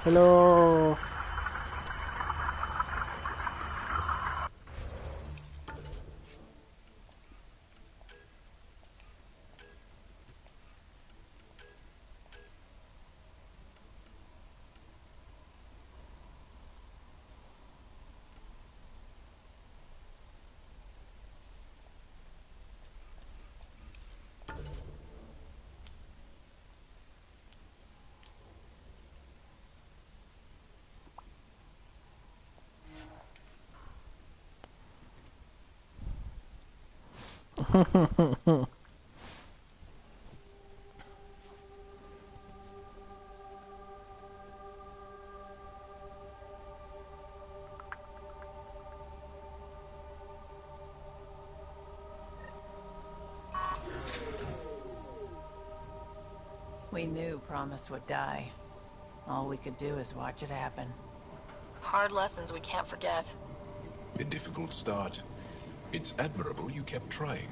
Hello. We knew Promise would die. All we could do is watch it happen. Hard lessons we can't forget. A difficult start. It's admirable you kept trying.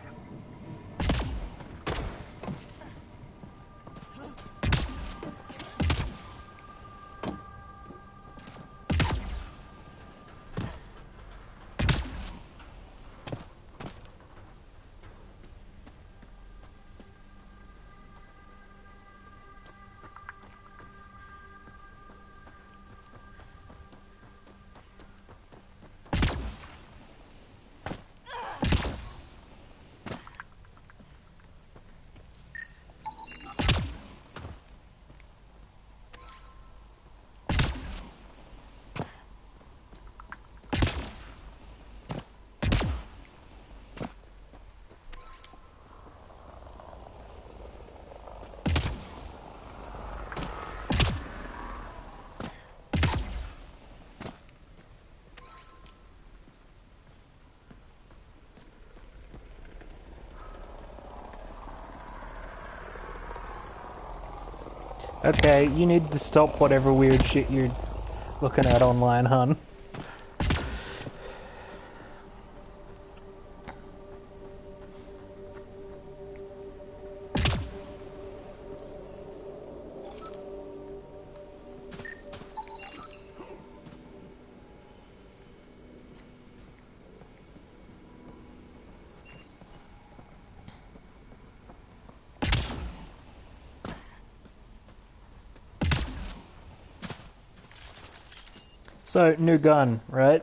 Okay, you need to stop whatever weird shit you're looking at online, hun. So, new gun, right?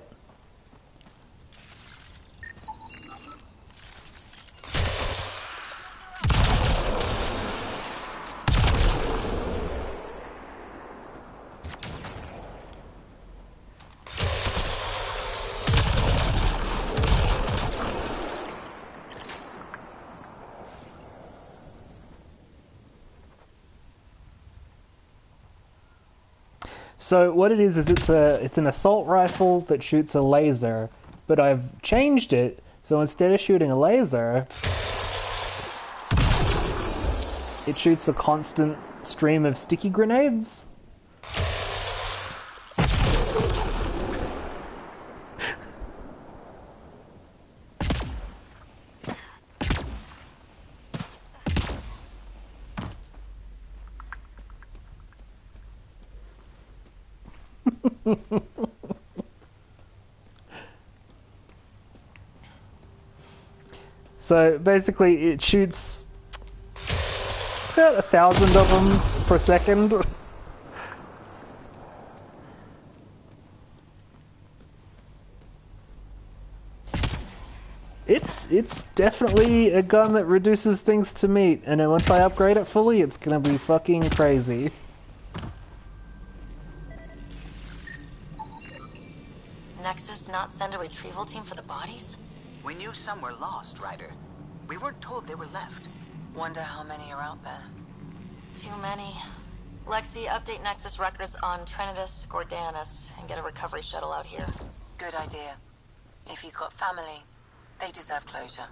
So what it is it's an assault rifle that shoots a laser, but I've changed it so instead of shooting a laser, it shoots a constant stream of sticky grenades. So basically it shoots about 1,000 of them per second. It's definitely a gun that reduces things to meat, and then once I upgrade it fully, it's gonna be fucking crazy. Nexus not send a retrieval team for the bodies? We knew some were lost, Ryder. We weren't told they were left. Wonder how many are out there. Too many. Lexi, update Nexus records on Trinitas Gordanus and get a recovery shuttle out here. Good idea. If he's got family, they deserve closure.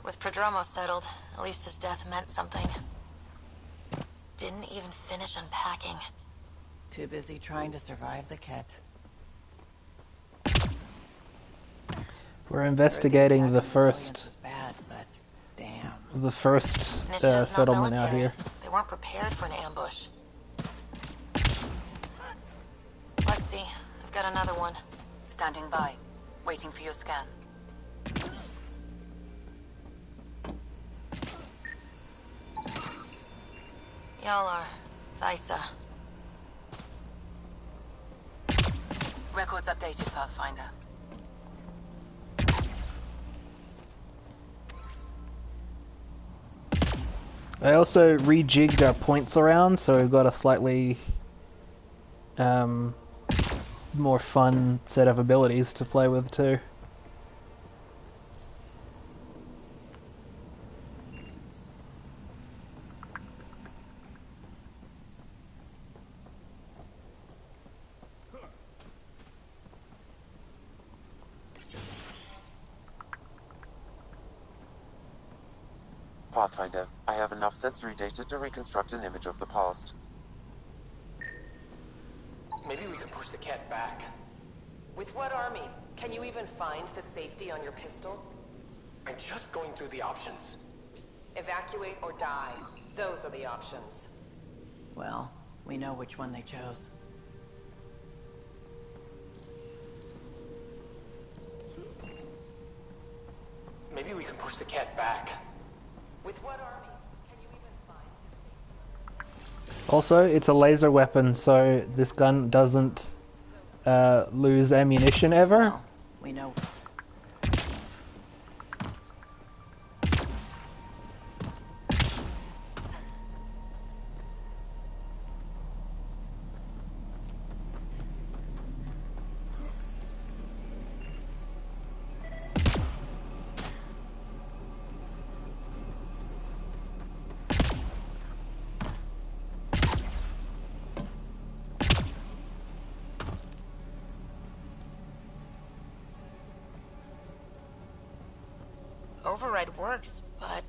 With Prodromo settled, at least his death meant something. Didn't even finish unpacking. Too busy trying to survive the Ket. We're investigating the first Was bad, but damn. Initiative's not settlement out military. here. They weren't prepared for an ambush. Stacy. I've got another one. Standing by. Waiting for your scan. Y'all are Thysa. Records updated, Pathfinder. I also rejigged our points around, so we've got a slightly more fun set of abilities to play with too. Pathfinder, I have enough sensory data to reconstruct an image of the past. Maybe we could push the cat back. With what army? Can you even find the safety on your pistol? I'm just going through the options. Evacuate or die. Those are the options. Well, we know which one they chose. Maybe we can push the cat back. With what army? Can you even find... Also, it's a laser weapon, so this gun doesn't lose ammunition ever. Well, we know. Override works, but...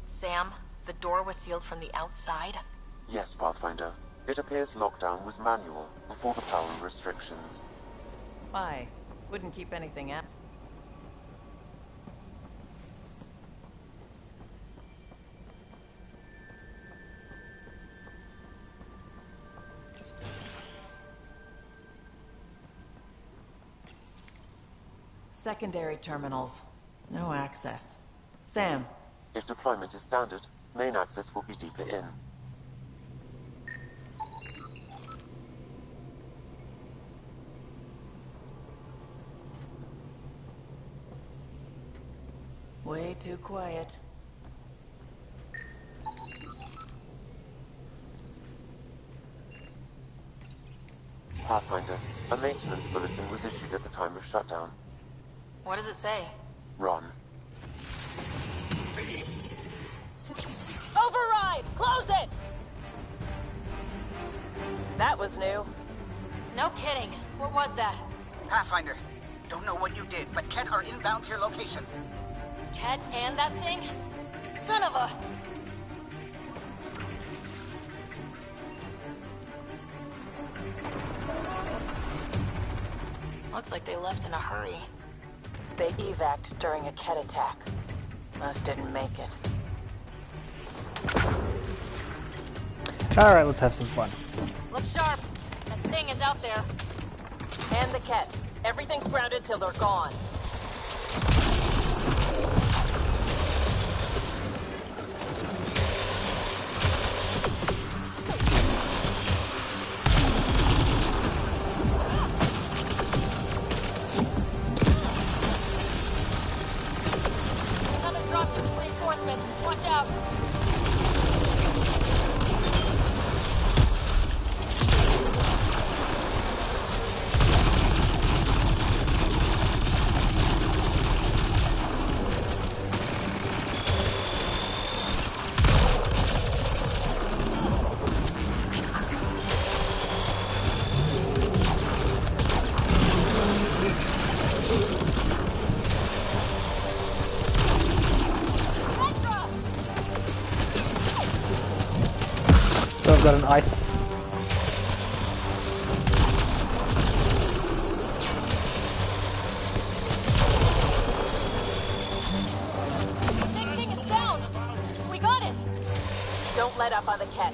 Sam, the door was sealed from the outside? Yes, Pathfinder. It appears lockdown was manual, before the power restrictions. Why? Wouldn't keep anything out. Secondary terminals. No access. Sam. If deployment is standard, main access will be deeper in. Way too quiet. Pathfinder, a maintenance bulletin was issued at the time of shutdown. What does it say? Run. Override! Close it! That was new. No kidding. What was that? Pathfinder, don't know what you did, but Ket are inbound to your location. Ket and that thing? Son of a... Looks like they left in a hurry. They evac'd during a Ket attack. Most didn't make it. Alright, let's have some fun. Look sharp. That thing is out there. And the Ket. Everything's grounded till they're gone. Another drop of reinforcements. Watch out. So I've got an ice. Big thing is down. We got it. Don't let up on the Ket.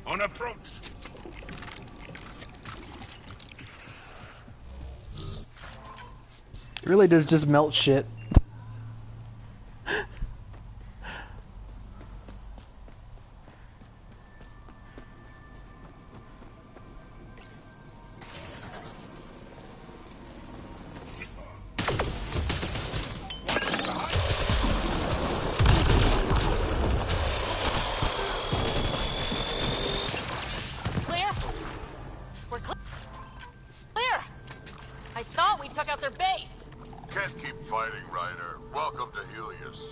On approach. It really does just melt shit. Clear? We're clear. I thought we took out their base. Can't keep fighting, Ryder. Welcome to Helios.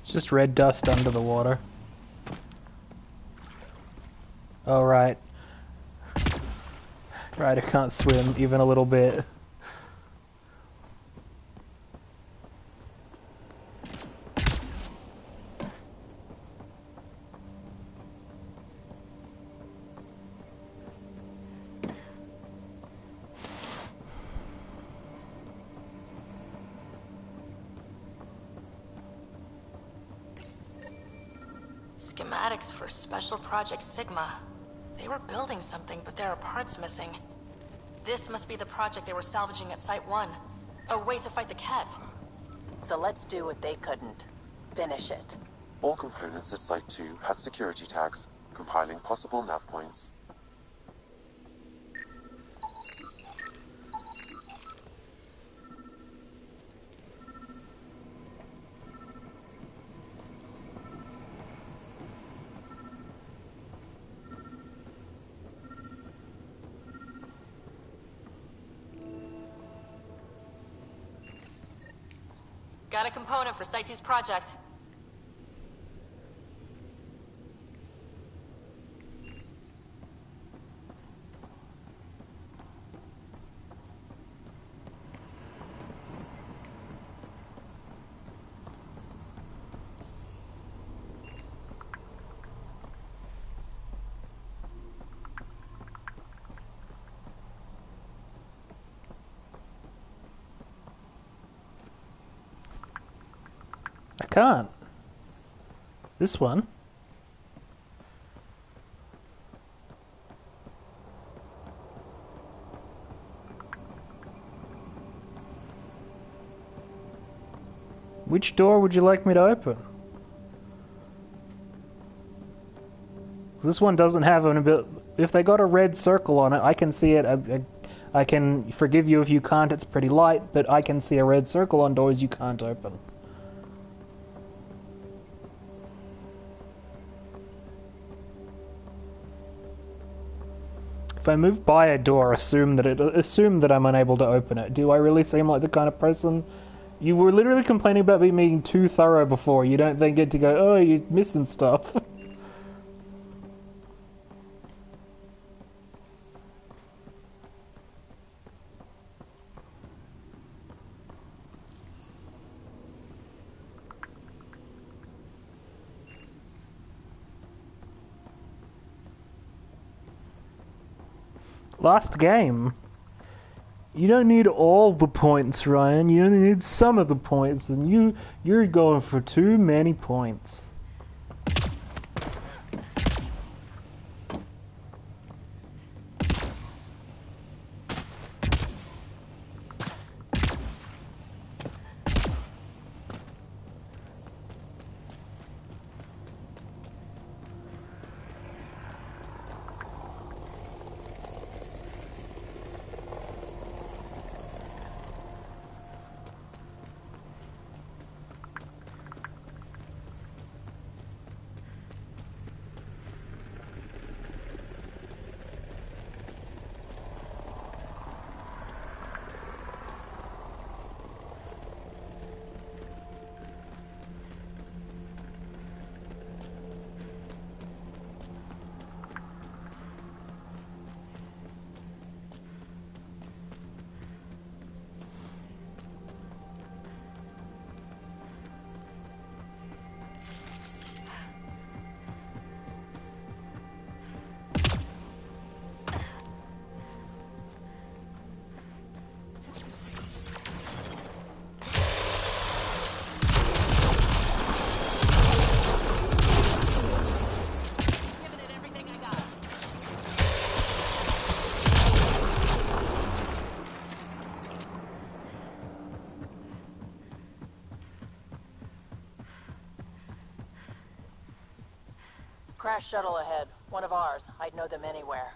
It's just red dust under the water. Oh, right. Ryder can't swim even a little bit. Schematics for Special Project Sigma. They were building something, but there are parts missing. This must be the project they were salvaging at Site 1. A way to fight the Ket. So let's do what they couldn't. Finish it. All components at Site 2 had security tags, compiling possible nav points. Got a component for Site 2's project. I can't. This one? Which door would you like me to open? This one doesn't have an ability. If they got a red circle on it, I can see it. I can forgive you if you can't, it's pretty light, but I can see a red circle on doors you can't open. If I move by a door, assume that I'm unable to open it. Do I really seem like the kind of person You were literally complaining about me being too thorough before. You don't then get to go, oh, you're missing stuff. Last game. You don't need all the points, Ryan. You only need some of the points, and you're going for too many points. Crash shuttle ahead. One of ours. I'd know them anywhere.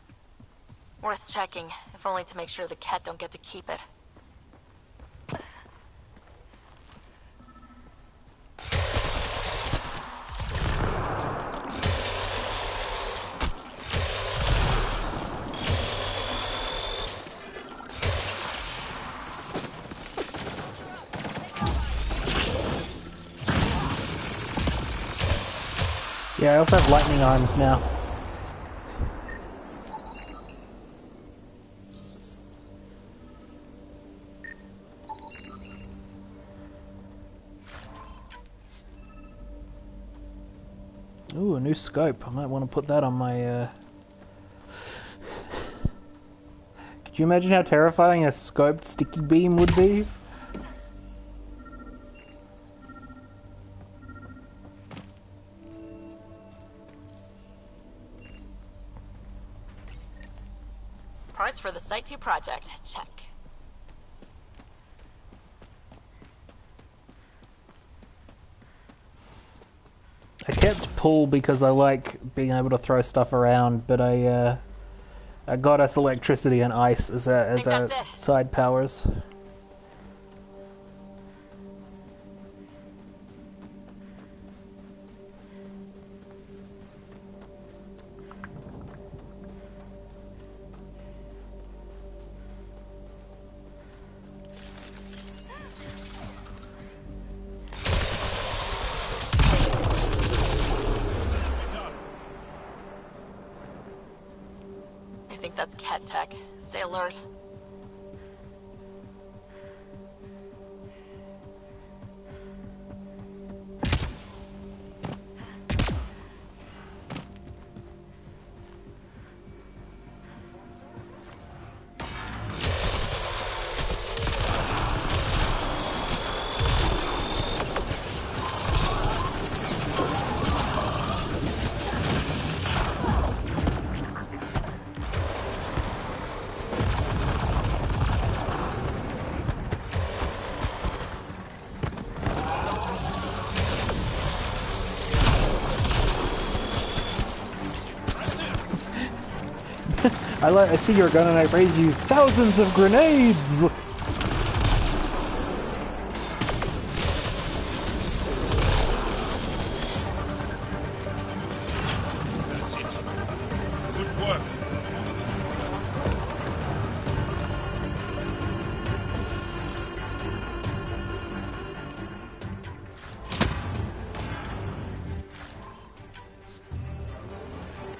Worth checking, if only to make sure the Ket don't get to keep it. Yeah, I also have lightning arms now. Ooh, a new scope. I might want to put that on my, Could you imagine how terrifying a scoped sticky beam would be? Parts for the Site 2 project. Check. I kept pull because I like being able to throw stuff around, but I got us electricity and ice as our side powers. I think that's Ket tech. Stay alert. I see your gun and I raise you thousands of grenades! Good work.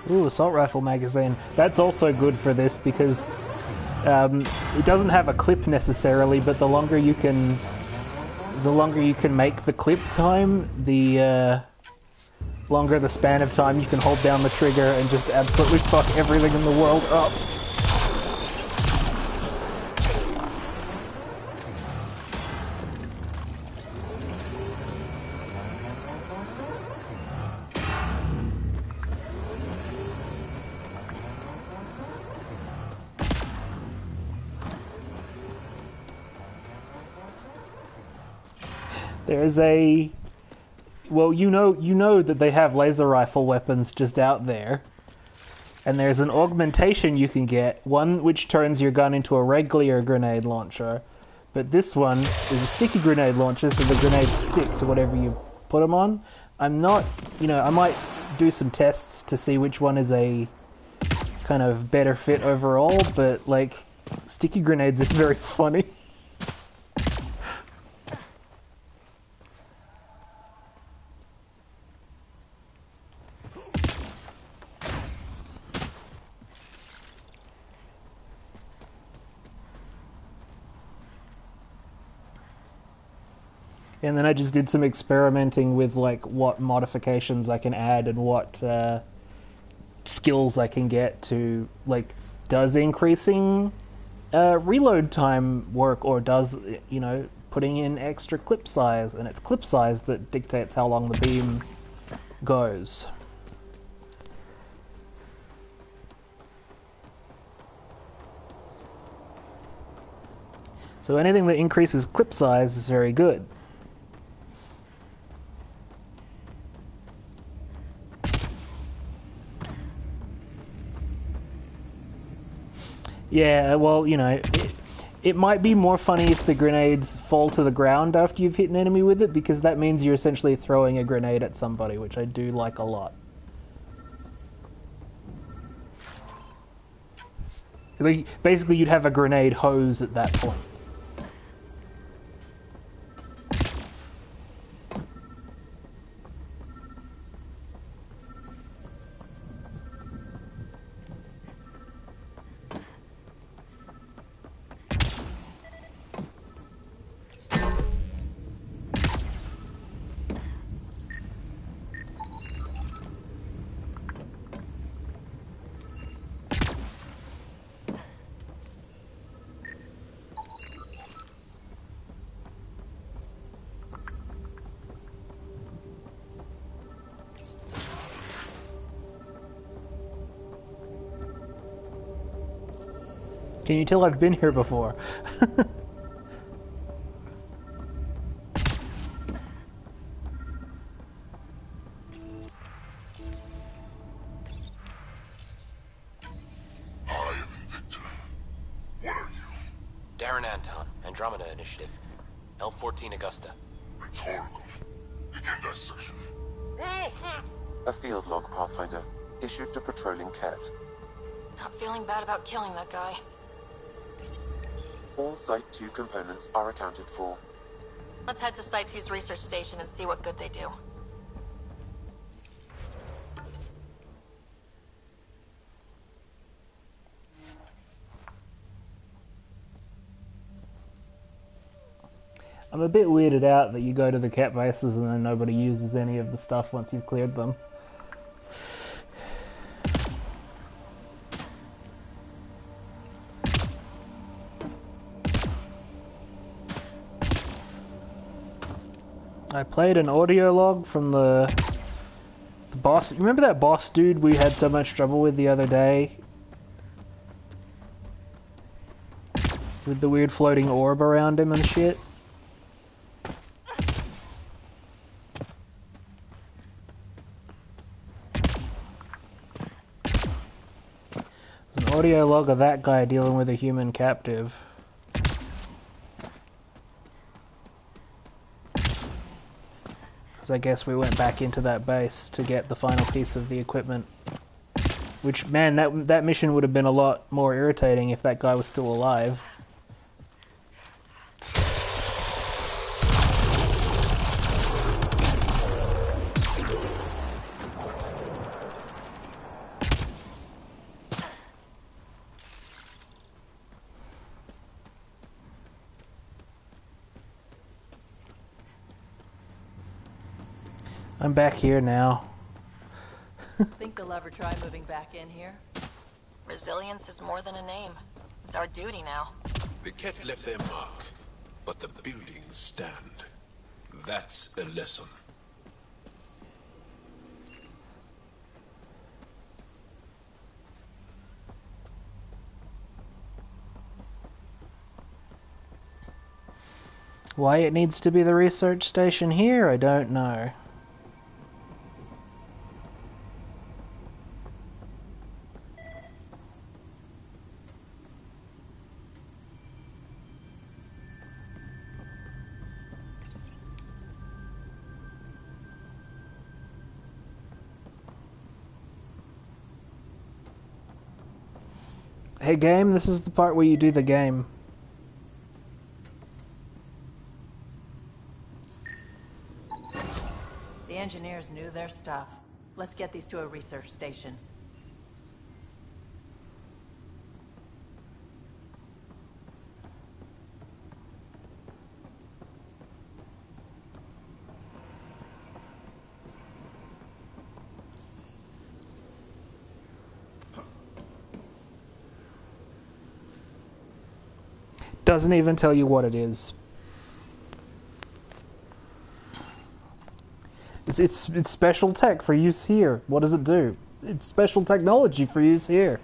Ooh, assault rifle magazine. That's also good for this because it doesn't have a clip necessarily, but the longer you can make the clip time, the longer the span of time you can hold down the trigger and just absolutely fuck everything in the world up. There's a... Well, you know that they have laser rifle weapons just out there. And there's an augmentation you can get, one which turns your gun into a regular grenade launcher. But this one is a sticky grenade launcher, so the grenades stick to whatever you put them on. I'm not... I might do some tests to see which one is a kind of better fit overall, but, like, sticky grenades is very funny. And then I just did some experimenting with like what modifications I can add and what skills I can get to, like, does increasing reload time work, or does, putting in extra clip size, and it's clip size that dictates how long the beam goes. So anything that increases clip size is very good. Yeah, well, it might be more funny if the grenades fall to the ground after you've hit an enemy with it, because that means you're essentially throwing a grenade at somebody, which I do like a lot. Basically, you'd have a grenade hose at that point. Can you tell I've been here before? I am Invicta. What are you? Darren Anton, Andromeda Initiative. L-14 Augusta. Rhetorical. Begin dissection. A field log, Pathfinder, issued to patrolling Ket. Not feeling bad about killing that guy. All Site 2 components are accounted for. Let's head to Site 2's research station and see what good they do. I'm a bit weirded out that you go to the Ket bases and then nobody uses any of the stuff once you've cleared them. I played an audio log from the boss. Remember that boss dude we had so much trouble with the other day? With the weird floating orb around him and shit? There's an audio log of that guy dealing with a human captive. I guess we went back into that base to get the final piece of the equipment. Which, man, that mission would have been a lot more irritating if that guy was still alive. I'm back here now. Think they'll ever try moving back in here? Resilience is more than a name. It's our duty now. The Kett left their mark, but the buildings stand. That's a lesson. Why it needs to be the research station here, I don't know. Hey game, this is the part where you do the game. The engineers knew their stuff. Let's get these to a research station. Doesn't even tell you what it is. It's special tech for use here. What does it do? It's special technology for use here.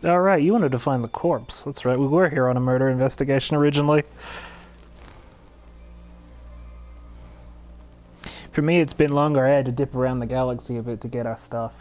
Alright, you wanted to find the corpse. That's right, we were here on a murder investigation originally. For me, it's been longer. I had to dip around the galaxy a bit to get our stuff.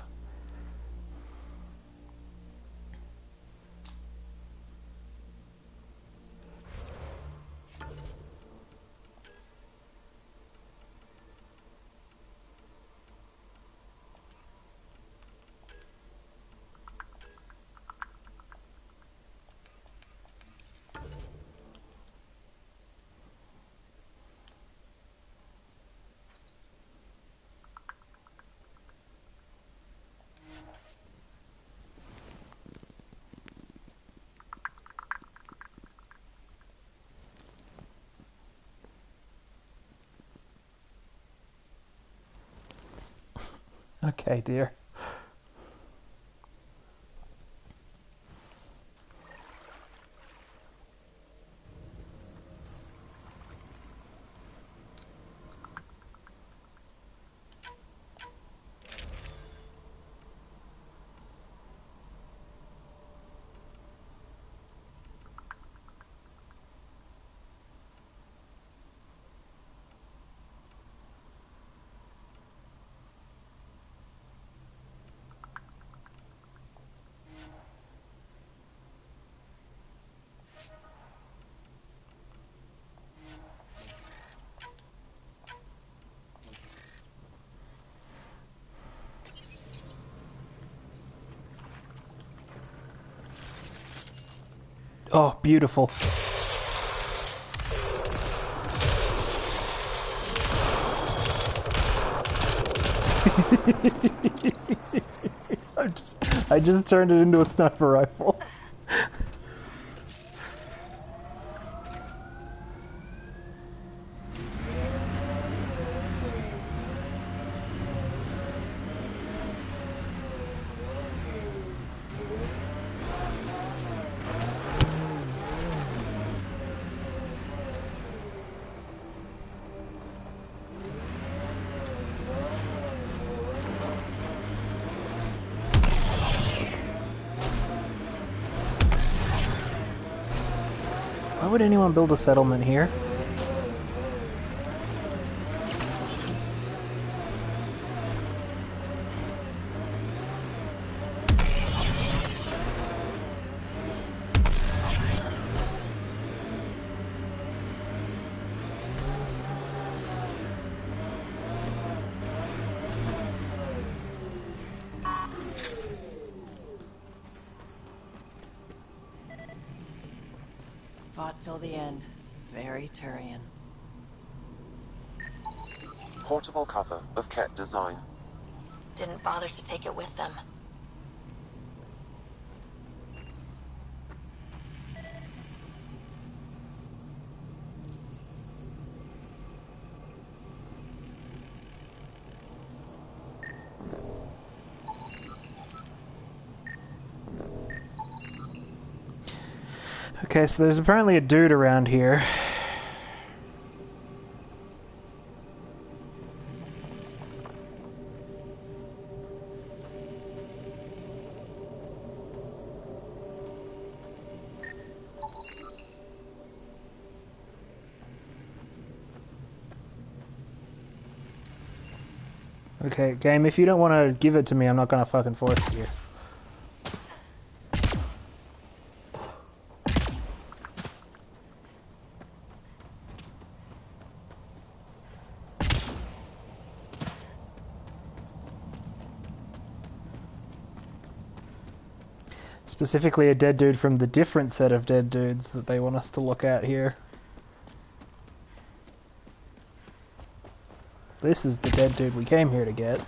Okay, dear. Oh, beautiful. I just turned it into a sniper rifle. Why would anyone build a settlement here? Fought till the end. Very Turian. portable cover of Ket design. Didn't bother to take it with them. Okay, so there's apparently a dude around here. Okay, game, if you don't want to give it to me, I'm not gonna fucking force you. Specifically a dead dude from the different set of dead dudes that they want us to look at here. This is the dead dude we came here to get.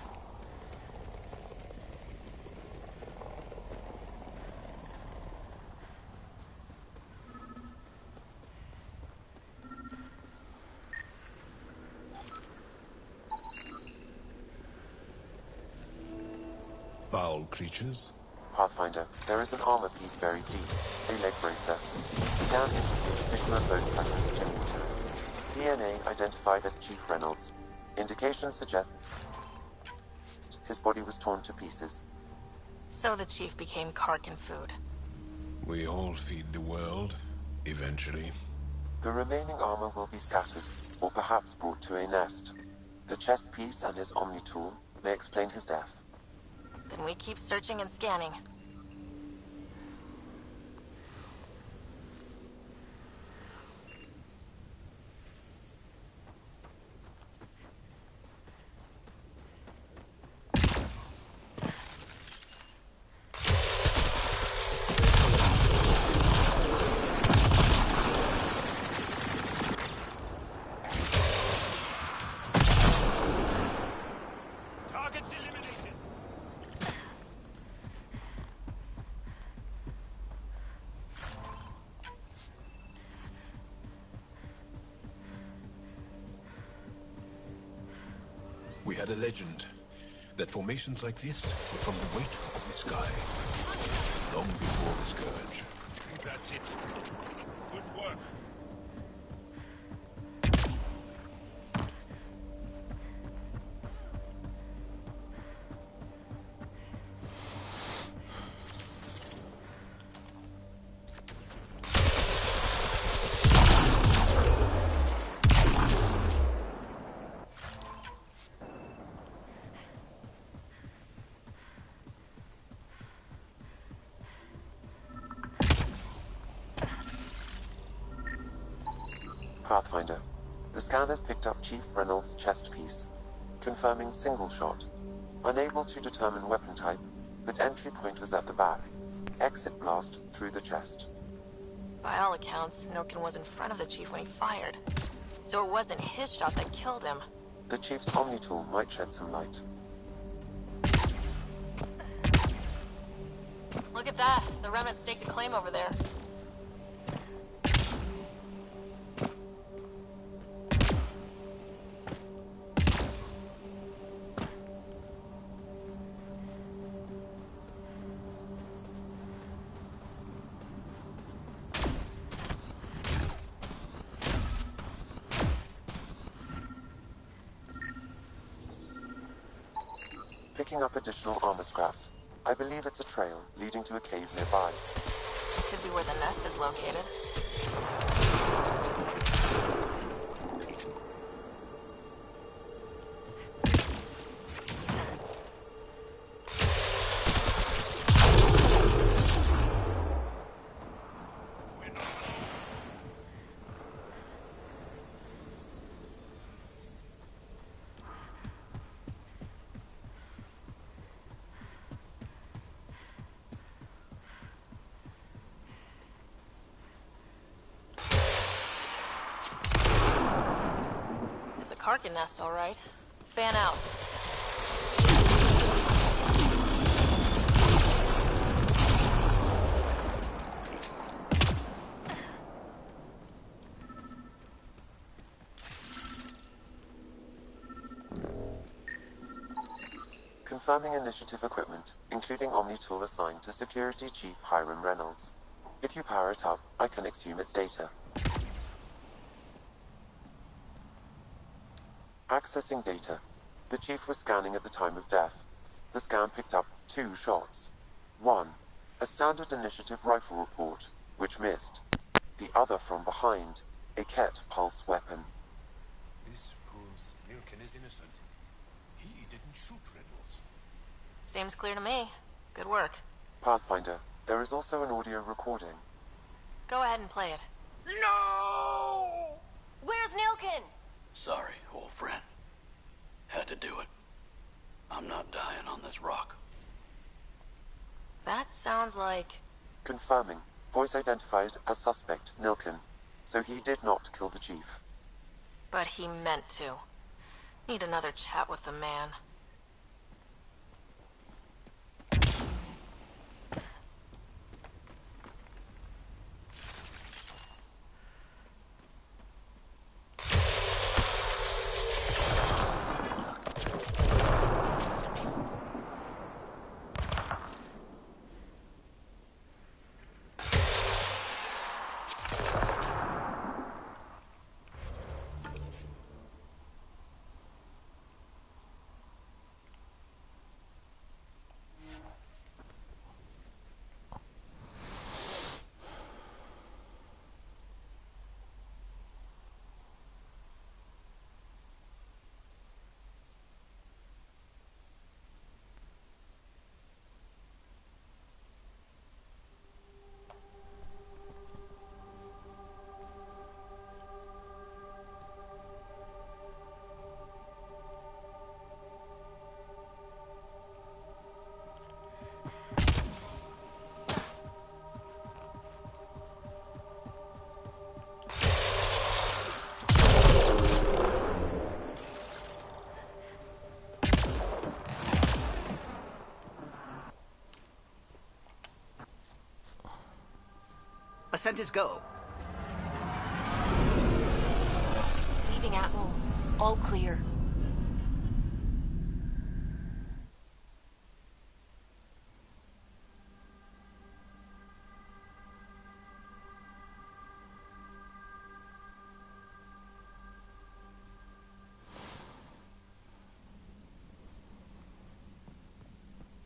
Foul creatures. Pathfinder, there is an armor piece buried deep, a leg bracer. Scan indicates particular bone fragments attending to it. DNA identified as Chief Reynolds. Indications suggest his body was torn to pieces. So the chief became Karkin food. We all feed the world, eventually. The remaining armor will be scattered, or perhaps brought to a nest. The chest piece and his Omni tool may explain his death. Then we keep searching and scanning. We had a legend that formations like this were from the weight of the sky, long before the Scourge. That's it. Good work. Pathfinder. The scanners picked up Chief Reynolds' chest piece, confirming single shot. Unable to determine weapon type, but entry point was at the back. Exit blast through the chest. By all accounts, Nilken was in front of the chief when he fired. So it wasn't his shot that killed him. The Chief's Omni tool might shed some light. Look at that! The Remnant staked a claim over there. Picking up additional armor scraps. I believe it's a trail leading to a cave nearby. Could be where the nest is located. Karkin nest, all right. fan out. Confirming initiative equipment, including Omni tool assigned to Security Chief Hiram Reynolds. If you power it up, I can exhume its data. Accessing data. The Chief was scanning at the time of death. The scan picked up 2 shots. One, a standard initiative rifle report, which missed. The other from behind, a Ket pulse weapon. This proves Milken is innocent. He didn't shoot Reynolds. Seems clear to me. Good work. Pathfinder, there is also an audio recording. Go ahead and play it. No! Where's Nilkin? Sorry, old friend. Had to do it. I'm not dying on this rock. That sounds like... Confirming. Voice identified as suspect, Nilken. So he did not kill the Chief. But he meant to. Need another chat with the man. Ascent is go. Leaving Atmel. All clear.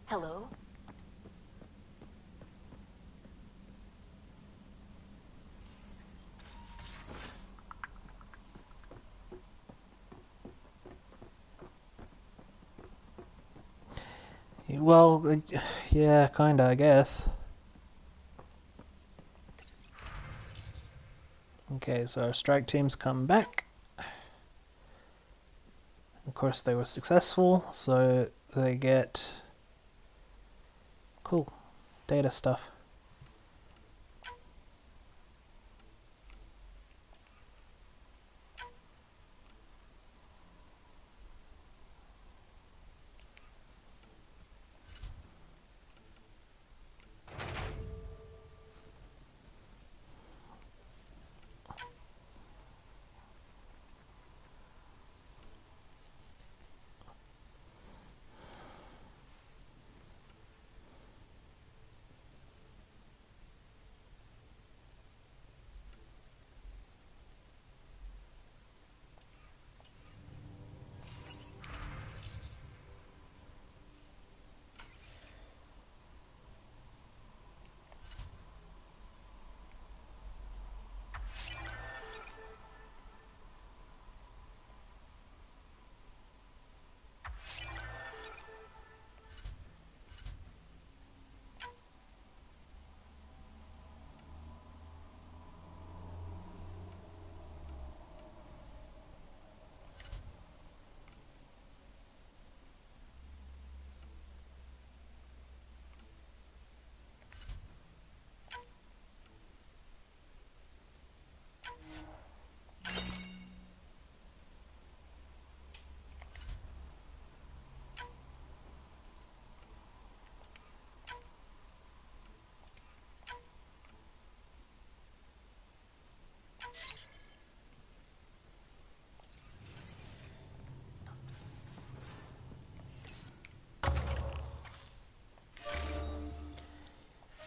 Hello? Well, yeah, kinda, I guess. Okay, so our strike teams come back. Of course, they were successful, so they get cool data stuff.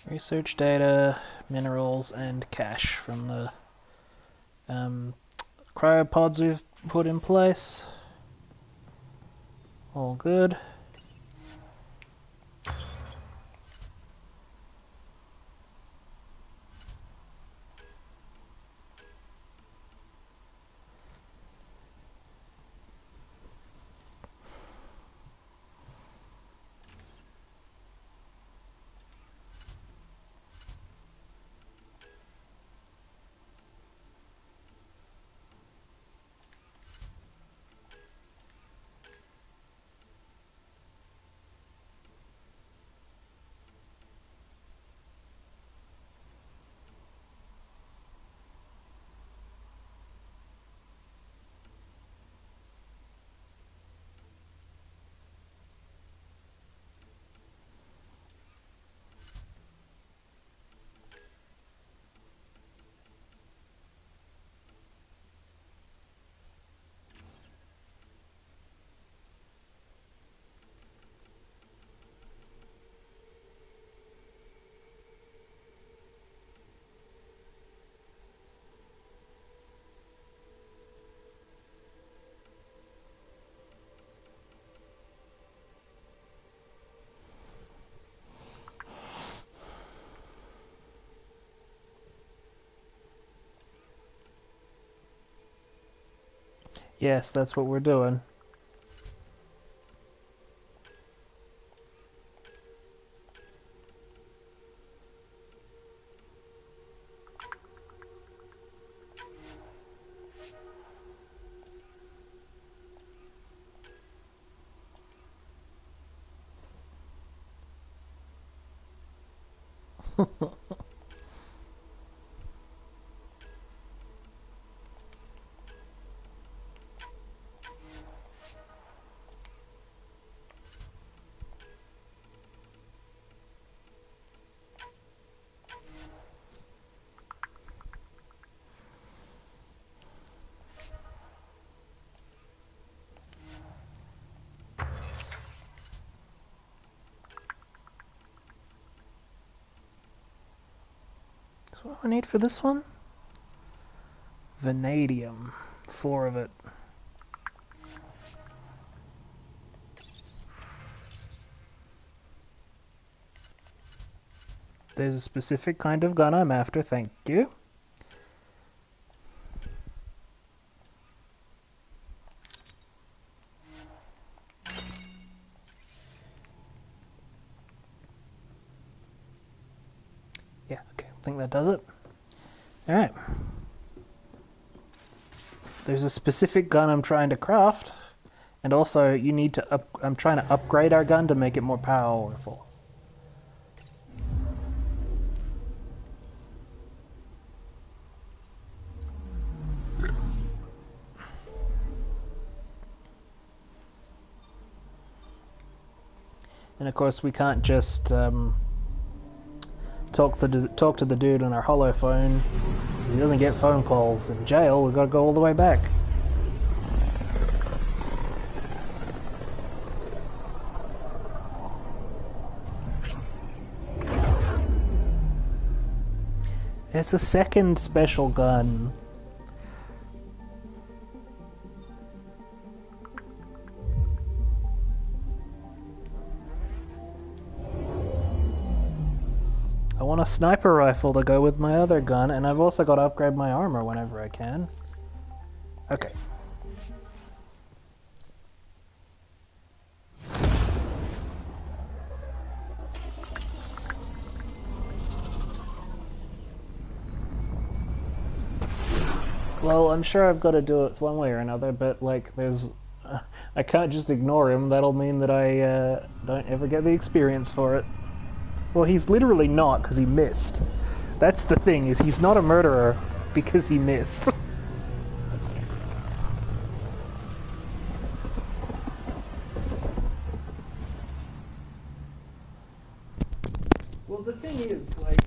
Research data, minerals, and cash from the cryopods we've put in place. All good. Yes, that's what we're doing. What do I need for this one? Vanadium. 4 of it. There's a specific kind of gun I'm after, thank you. Yeah, okay, I think that does it. Alright. There's a specific gun I'm trying to craft, and also you need to I'm trying to upgrade our gun to make it more powerful. And of course we can't just talk to the dude on our holophone. He doesn't get phone calls. In jail, we've got to go all the way back. There's a second special gun. I want a sniper rifle to go with my other gun, and I've also got to upgrade my armor whenever I can. Okay. Well, I'm sure I've got to do it one way or another, but like, there's... I can't just ignore him. That'll mean that I don't ever get the experience for it. Well, he's literally not, because he missed. That's the thing, is he's not a murderer because he missed. Well, the thing is, like,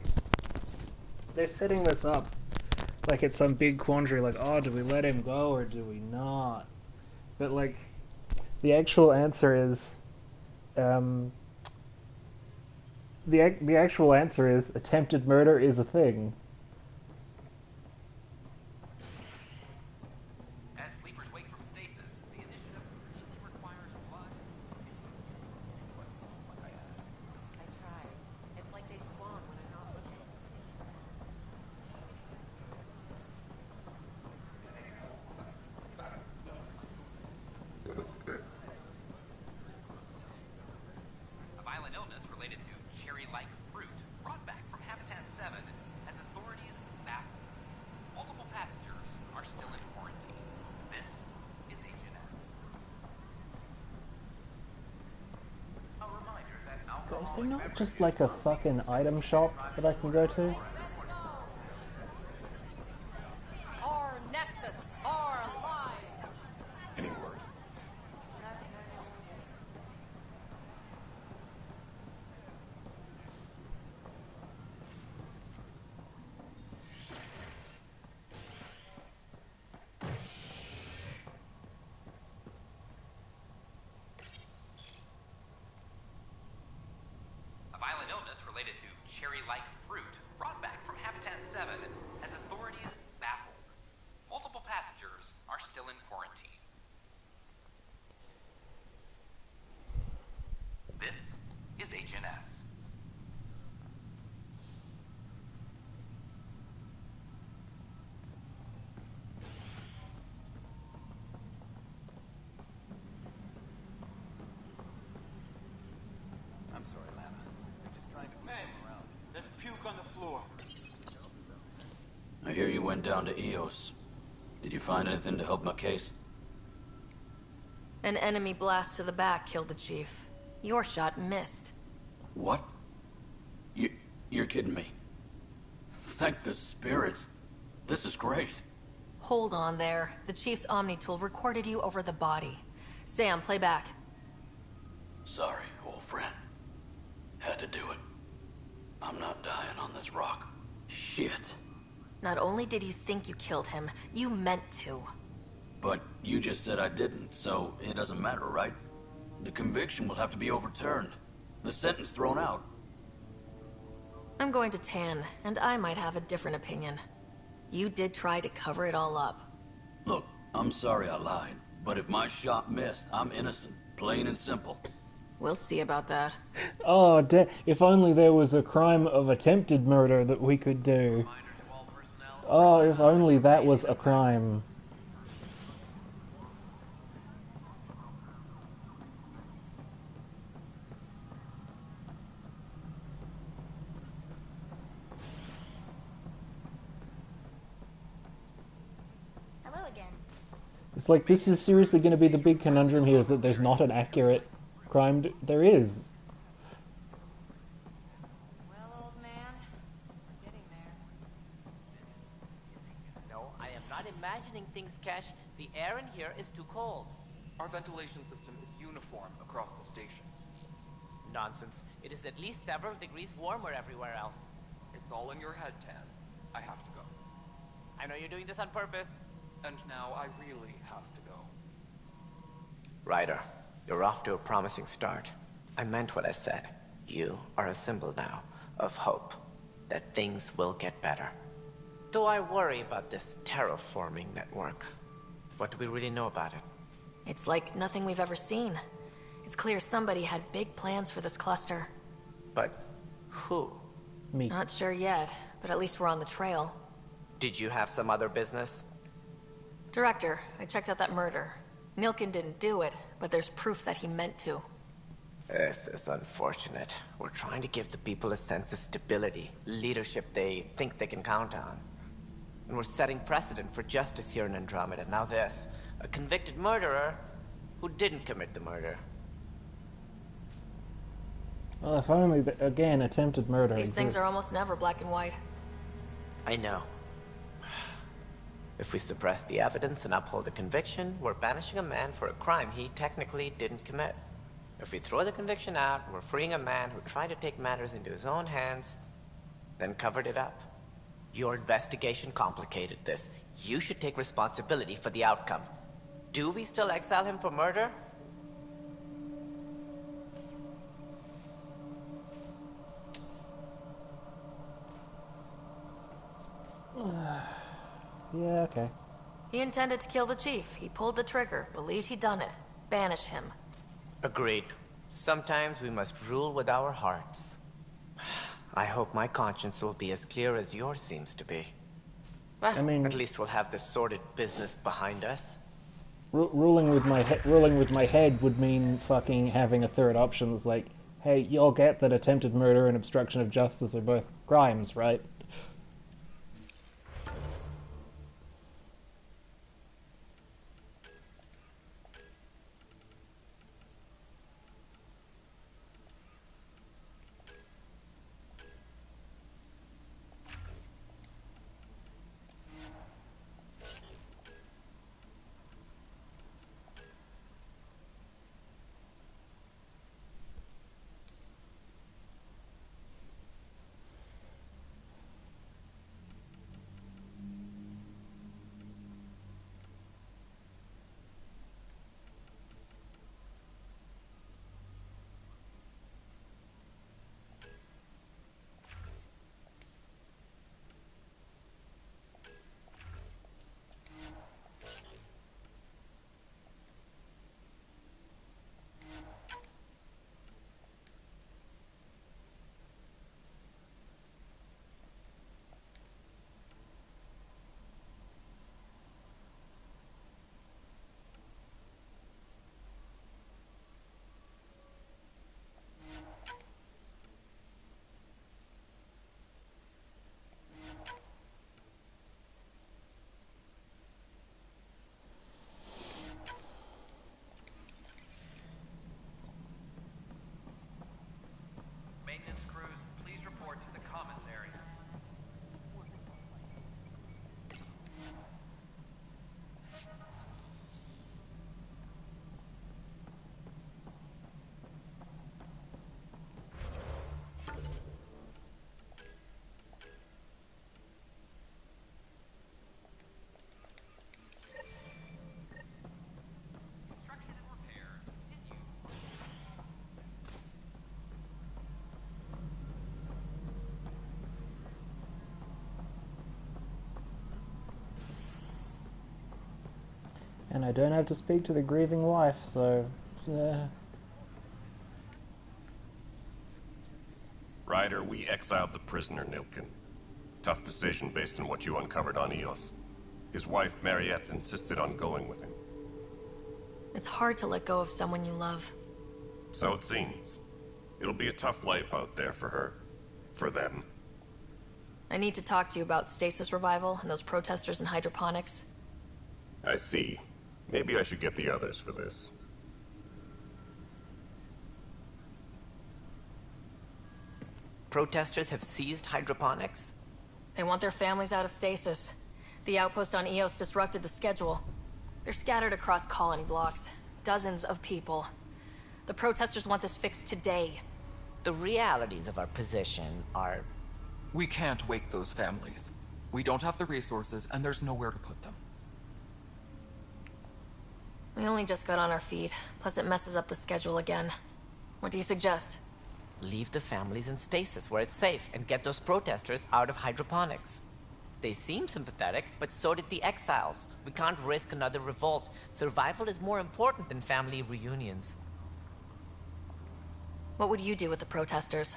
they're setting this up like it's some big quandary, like, oh, do we let him go or do we not? But, like, the actual answer is, The actual answer is attempted murder is a thing. As sleepers wake from stasis, the initiative usually requires blood. I tried. It's like they spawn when I'm not looking. A violent illness related to cherry-like fruit brought back from Habitat 7 as authorities baffled. Multiple passengers are still in quarantine. This is Agent S. A reminder that alcohol Is there not just like a fucking item shop that I can go to? Our Nexus, our lives. Any word? A violent illness related to cherry-like fruit brought back from Habitat 7 as authorities baffled. Multiple passengers are still in quarantine. This is Agent S. I'm sorry, Lana. I'm just trying to move around. There's puke on the floor. I hear you went down to EOS. Did you find anything to help my case? An enemy blast to the back killed the chief. Your shot missed. What? You're kidding me. Thank the spirits. This is great. Hold on there. The chief's Omni tool recorded you over the body. Sam, play back. Sorry, old friend. Had to do it. I'm not dying on this rock. Shit. Not only did you think you killed him, you meant to. But you just said I didn't, so it doesn't matter, right? The conviction will have to be overturned. The sentence thrown out. I'm going to Tan, and I might have a different opinion. You did try to cover it all up. Look, I'm sorry I lied, but if my shot missed, I'm innocent. Plain and simple. We'll see about that. Oh, if only there was a crime of attempted murder that we could do. Oh, if only that was a crime. Hello again. It's like, this is seriously going to be the big conundrum here, is that there's not an accurate crime. There is. Well, old man, we're getting there. No, I am not imagining things, Cash. The air in here is too cold. Our ventilation system is uniform across the station. Nonsense. It is at least several degrees warmer everywhere else. It's all in your head, Tan. I have to go. I know you're doing this on purpose. And now I really have to go. Ryder, you're off to a promising start. I meant what I said. You are a symbol now of hope that things will get better. Though I worry about this terraforming network. What do we really know about it? It's like nothing we've ever seen. It's clear somebody had big plans for this cluster. But who? Me. Not sure yet, but at least we're on the trail. Did you have some other business? Director, I checked out that murder. Nilkin didn't do it, but there's proof that he meant to. This is unfortunate. We're trying to give the people a sense of stability, leadership they think they can count on. And we're setting precedent for justice here in Andromeda. Now this, a convicted murderer who didn't commit the murder. Well, if only, again, attempted murder. These things are almost never black and white. I know. If we suppress the evidence and uphold the conviction, we're banishing a man for a crime he technically didn't commit. If we throw the conviction out, we're freeing a man who tried to take matters into his own hands, then covered it up. Your investigation complicated this. You should take responsibility for the outcome. Do we still exile him for murder? Yeah, okay. He intended to kill the chief. He pulled the trigger, believed he'd done it. Banish him. Agreed. Sometimes we must rule with our hearts. I hope my conscience will be as clear as yours seems to be. Well, I mean, at least we'll have this sordid business behind us. Ruling with my head would mean fucking having a third option that's like, hey, you'll get that attempted murder and obstruction of justice are both crimes, right? Maintenance crews, please report to the commons area. Construction and repairs continue. And I don't have to speak to the grieving wife, so... Ryder, we exiled the prisoner, Nilkin. Tough decision based on what you uncovered on Eos. His wife, Mariette, insisted on going with him. It's hard to let go of someone you love. So it seems. It'll be a tough life out there for her. For them. I need to talk to you about stasis revival and those protesters in hydroponics. I see. Maybe I should get the others for this. Protesters have seized hydroponics? They want their families out of stasis. The outpost on Eos disrupted the schedule. They're scattered across colony blocks. Dozens of people. The protesters want this fixed today. The realities of our position are... We can't wake those families. We don't have the resources, and there's nowhere to put them. We only just got on our feet. Plus it messes up the schedule again. What do you suggest? Leave the families in stasis where it's safe and get those protesters out of hydroponics. They seem sympathetic, but so did the exiles. We can't risk another revolt. Survival is more important than family reunions. What would you do with the protesters?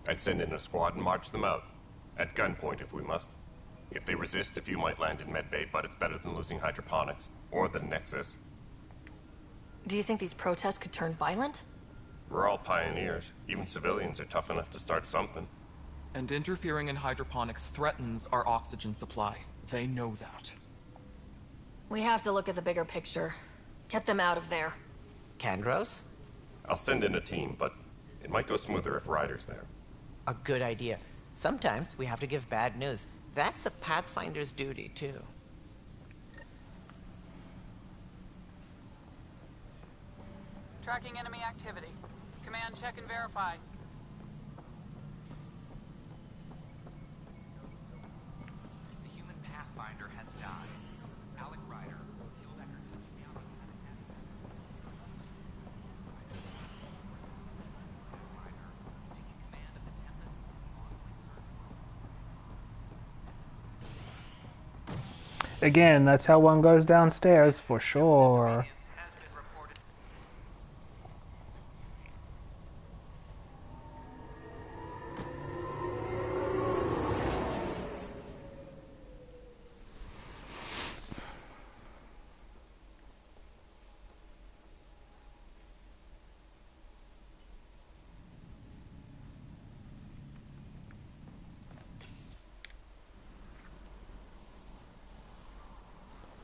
I'd send in a squad and march them out. At gunpoint if we must. If they resist, a few might land in medbay, but it's better than losing hydroponics. Or the Nexus. Do you think these protests could turn violent? We're all pioneers. Even civilians are tough enough to start something. And interfering in hydroponics threatens our oxygen supply. They know that. We have to look at the bigger picture. Get them out of there. Kandros? I'll send in a team, but it might go smoother if Ryder's there. A good idea. Sometimes we have to give bad news. That's a Pathfinder's duty, too. Tracking enemy activity. Command, check and verify. The human Pathfinder has died. Alec Ryder, field after touchdown on Pathfinder, taking command of the Tempest on Winter. Again, that's how one goes downstairs, for sure.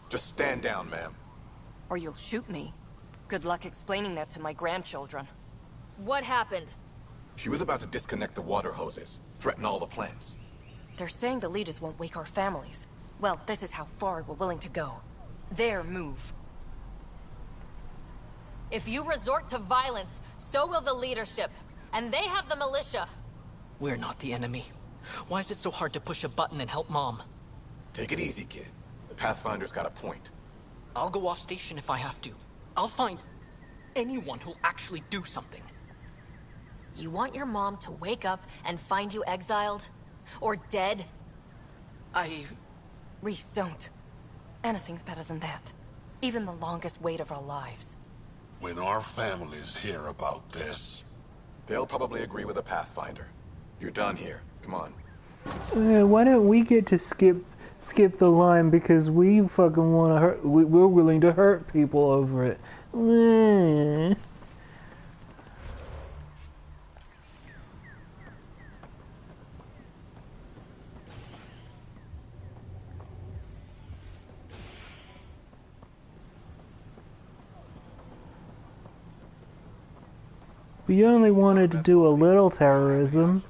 Just stand down, ma'am. Or you'll shoot me. Good luck explaining that to my grandchildren. What happened? She was about to disconnect the water hoses, threaten all the plants. They're saying the leaders won't wake our families. Well, this is how far we're willing to go. Their move. If you resort to violence, so will the leadership. And they have the militia. We're not the enemy. Why is it so hard to push a button and help Mom? Take it easy, kid. The Pathfinder's got a point. I'll go off station if I have to. I'll find anyone who'll actually do something. You want your mom to wake up and find you exiled? Or dead? Rhys, don't. Anything's better than that. Even the longest wait of our lives. When our families hear about this... They'll probably agree with the Pathfinder. You're done here. Come on. Why don't we get to skip the line because we fucking want to hurt... We're willing to hurt people over it. We only wanted to do a little terrorism.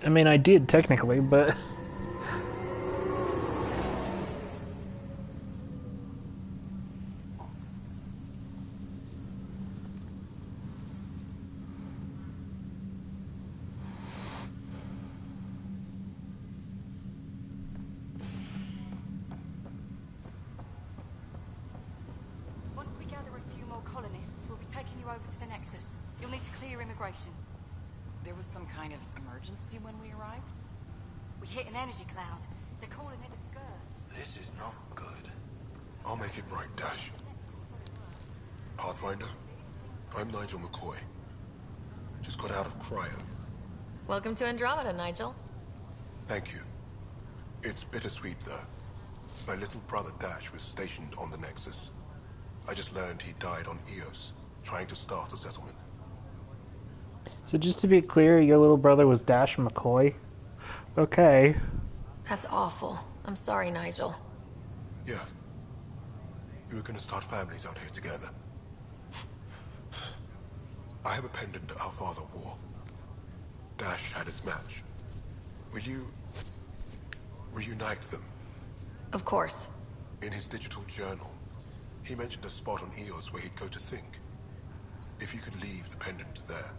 I mean, I did technically, but... Once we gather a few more colonists, we'll be taking you over to the Nexus. You'll need to clear immigration. There was some kind of emergency when we arrived? We hit an energy cloud. They're calling it a scourge. This is not good. I'll make it right, Dash. Pathfinder, I'm Nigel McCoy. Just got out of cryo. Welcome to Andromeda, Nigel. Thank you. It's bittersweet, though. My little brother Dash was stationed on the Nexus. I just learned he died on Eos, trying to start a settlement. So just to be clear, your little brother was Dash McCoy? Okay. That's awful. I'm sorry, Nigel. Yeah. We were gonna start families out here together. I have a pendant our father wore. Dash had its match. Will you... reunite them? Of course. In his digital journal, he mentioned a spot on Eos where he'd go to think. If you could leave the pendant there.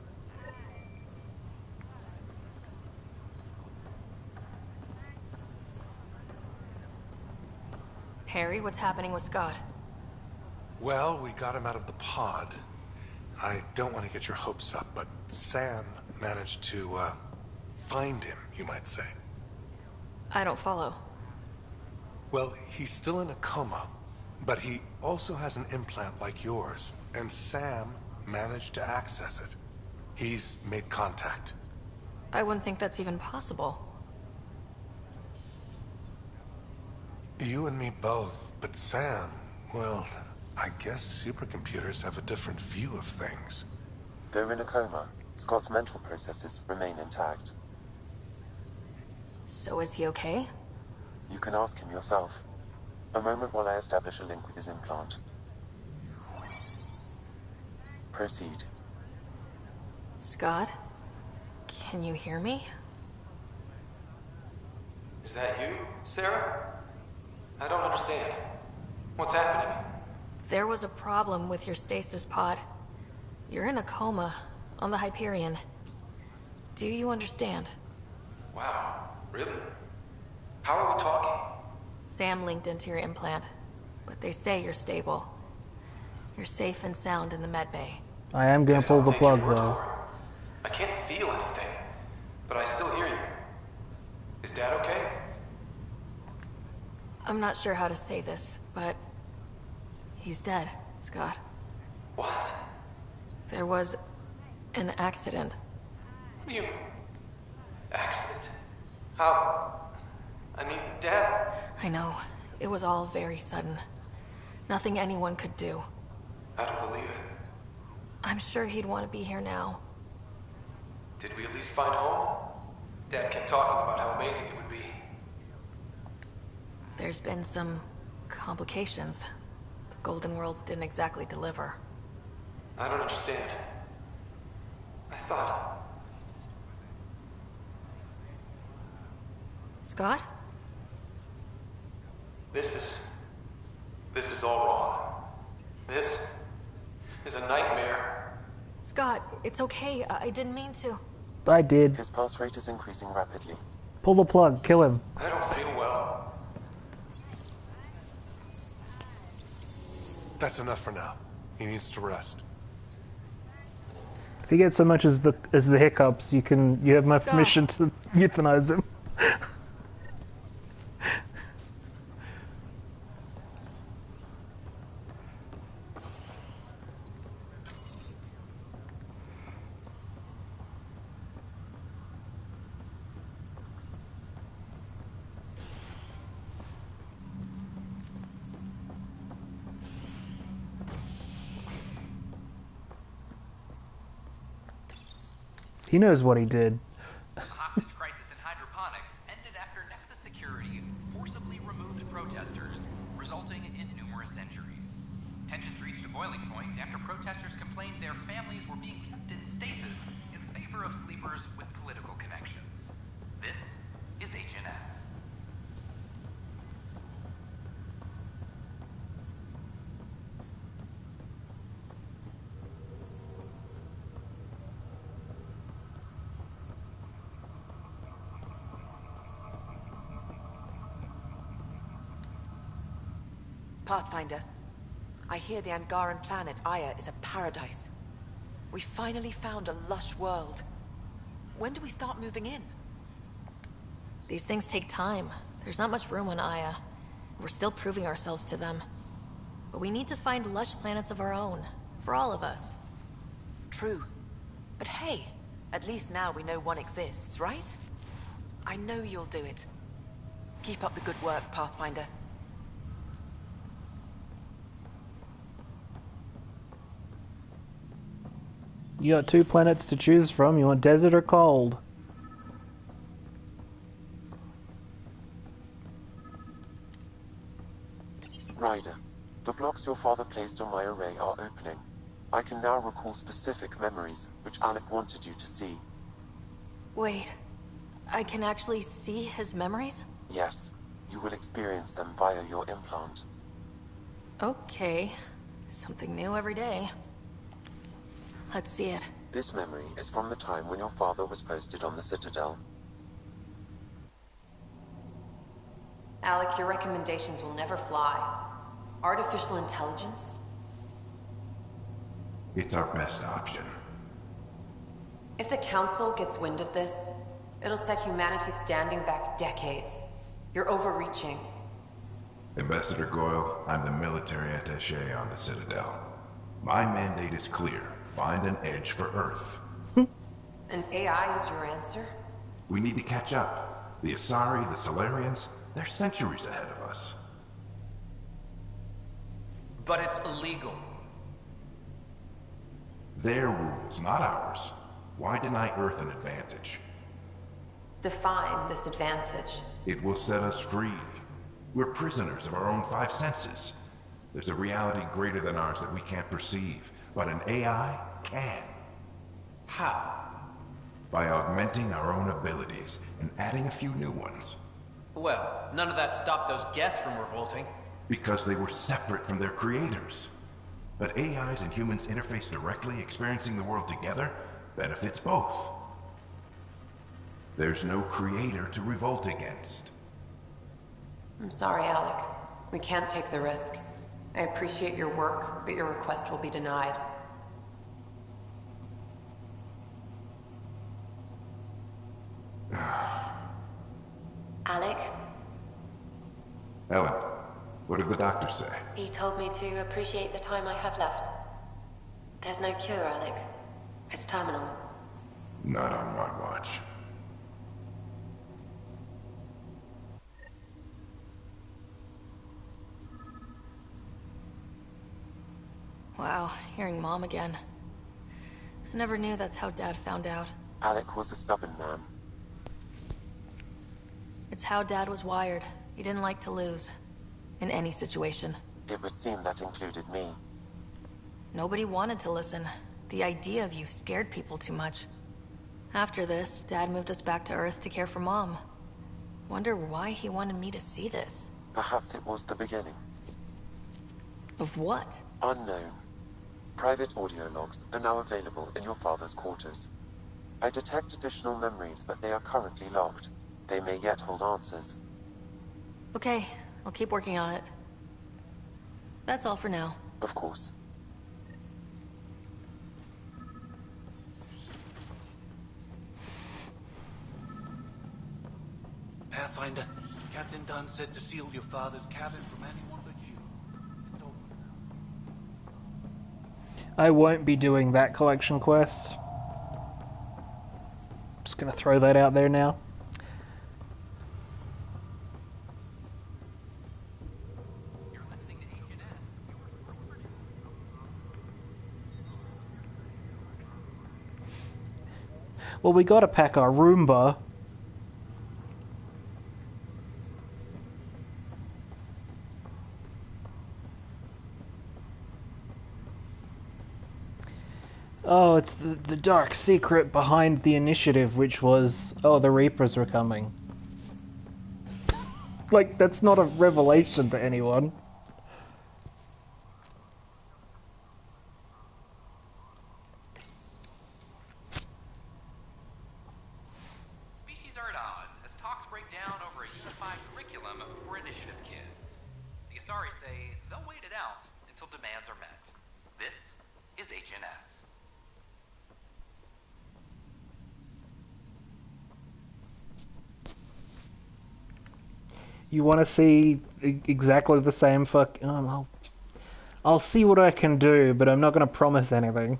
Harry, what's happening with Scott? Well, we got him out of the pod. I don't want to get your hopes up, but Sam managed to, find him, you might say. I don't follow. Well, he's still in a coma, but he also has an implant like yours, and Sam managed to access it. He's made contact. I wouldn't think that's even possible. You and me both, but Sam, well, I guess supercomputers have a different view of things. Though in a coma, Scott's mental processes remain intact. So is he okay? You can ask him yourself. A moment while I establish a link with his implant. Proceed. Scott? Can you hear me? Is that you, Sarah? I don't understand. What's happening? There was a problem with your stasis pod. You're in a coma on the Hyperion. Do you understand? Wow, really? How are we talking? Sam linked into your implant, but they say you're stable. You're safe and sound in the medbay. I am gonna pull the plug though. I can't feel anything, but I still hear you. Is Dad okay? I'm not sure how to say this, but he's dead, Scott. What? There was an accident. What do you... Accident? How? I mean, Dad... I know. It was all very sudden. Nothing anyone could do. I don't believe it. I'm sure he'd want to be here now. Did we at least find home? Dad kept talking about how amazing it would be. There's been some complications. The Golden Worlds didn't exactly deliver. I don't understand. I thought... Scott? This is all wrong. This is a nightmare. Scott, it's okay. I didn't mean to. I did. His pulse rate is increasing rapidly. Pull the plug. Kill him. I don't feel well. That's enough for now. He needs to rest. If you get so much as the hiccups, you have my Scott. permission to euthanize him. He knows what he did. The hostage crisis in hydroponics ended after Nexus Security forcibly removed protesters, resulting in numerous injuries. Tensions reached a boiling point after protesters complained their families were being kept in stasis in favor of sleepers with political connections. This is HNS. Pathfinder, I hear the Angaran planet Aya is a paradise. We finally found a lush world. When do we start moving in? These things take time. There's not much room on Aya. We're still proving ourselves to them. But we need to find lush planets of our own. For all of us. True. But hey, at least now we know one exists, right? I know you'll do it. Keep up the good work, Pathfinder. You got 2 planets to choose from. You want desert or cold? Ryder, the blocks your father placed on my array are opening. I can now recall specific memories, which Alec wanted you to see. Wait. I can actually see his memories? Yes, you will experience them via your implant. Okay. Something new every day. Let's see it. This memory is from the time when your father was posted on the Citadel. Alec, your recommendations will never fly. Artificial intelligence? It's our best option. If the Council gets wind of this, it'll set humanity standing back decades. You're overreaching. Ambassador Goyle, I'm the military attaché on the Citadel. My mandate is clear. Find an edge for Earth. And AI is your answer? We need to catch up. The Asari, the Solarians, they're centuries ahead of us. But it's illegal. Their rules, not ours. Why deny Earth an advantage? Define this advantage. It will set us free. We're prisoners of our own 5 senses. There's a reality greater than ours that we can't perceive, but an AI can. How? By augmenting our own abilities and adding a few new ones. Well, none of that stopped those Geth from revolting. Because they were separate from their creators. But AIs and humans interface directly, experiencing the world together benefits both. There's no creator to revolt against. I'm sorry, Alec. We can't take the risk. I appreciate your work, but your request will be denied. Alec? Ellen, what did the doctor say? He told me to appreciate the time I have left. There's no cure, Alec. It's terminal. Not on my watch. Wow, hearing Mom again. I never knew that's how Dad found out. Alec was a stubborn man. It's how Dad was wired. He didn't like to lose. In any situation. It would seem that included me. Nobody wanted to listen. The idea of you scared people too much. After this, Dad moved us back to Earth to care for Mom. Wonder why he wanted me to see this. Perhaps it was the beginning. Of what? Unknown. Private audio logs are now available in your father's quarters. I detect additional memories, but they are currently locked. They may yet hold answers. Okay, I'll keep working on it. That's all for now. Of course. Pathfinder, Captain Dunn said to seal your father's cabin from anyone but you. It's open now. I won't be doing that collection quest. Just gonna throw that out there now. Well, we gotta pack our Roomba. Oh, it's the dark secret behind the initiative, which was, oh, the Reapers were coming. Like, that's not a revelation to anyone. Species are at odds as talks break down over a unified curriculum for initiative kids. The Asari say they'll wait it out until demands are met. This is HNS. You want to see exactly the same I'll see what I can do, but I'm not going to promise anything.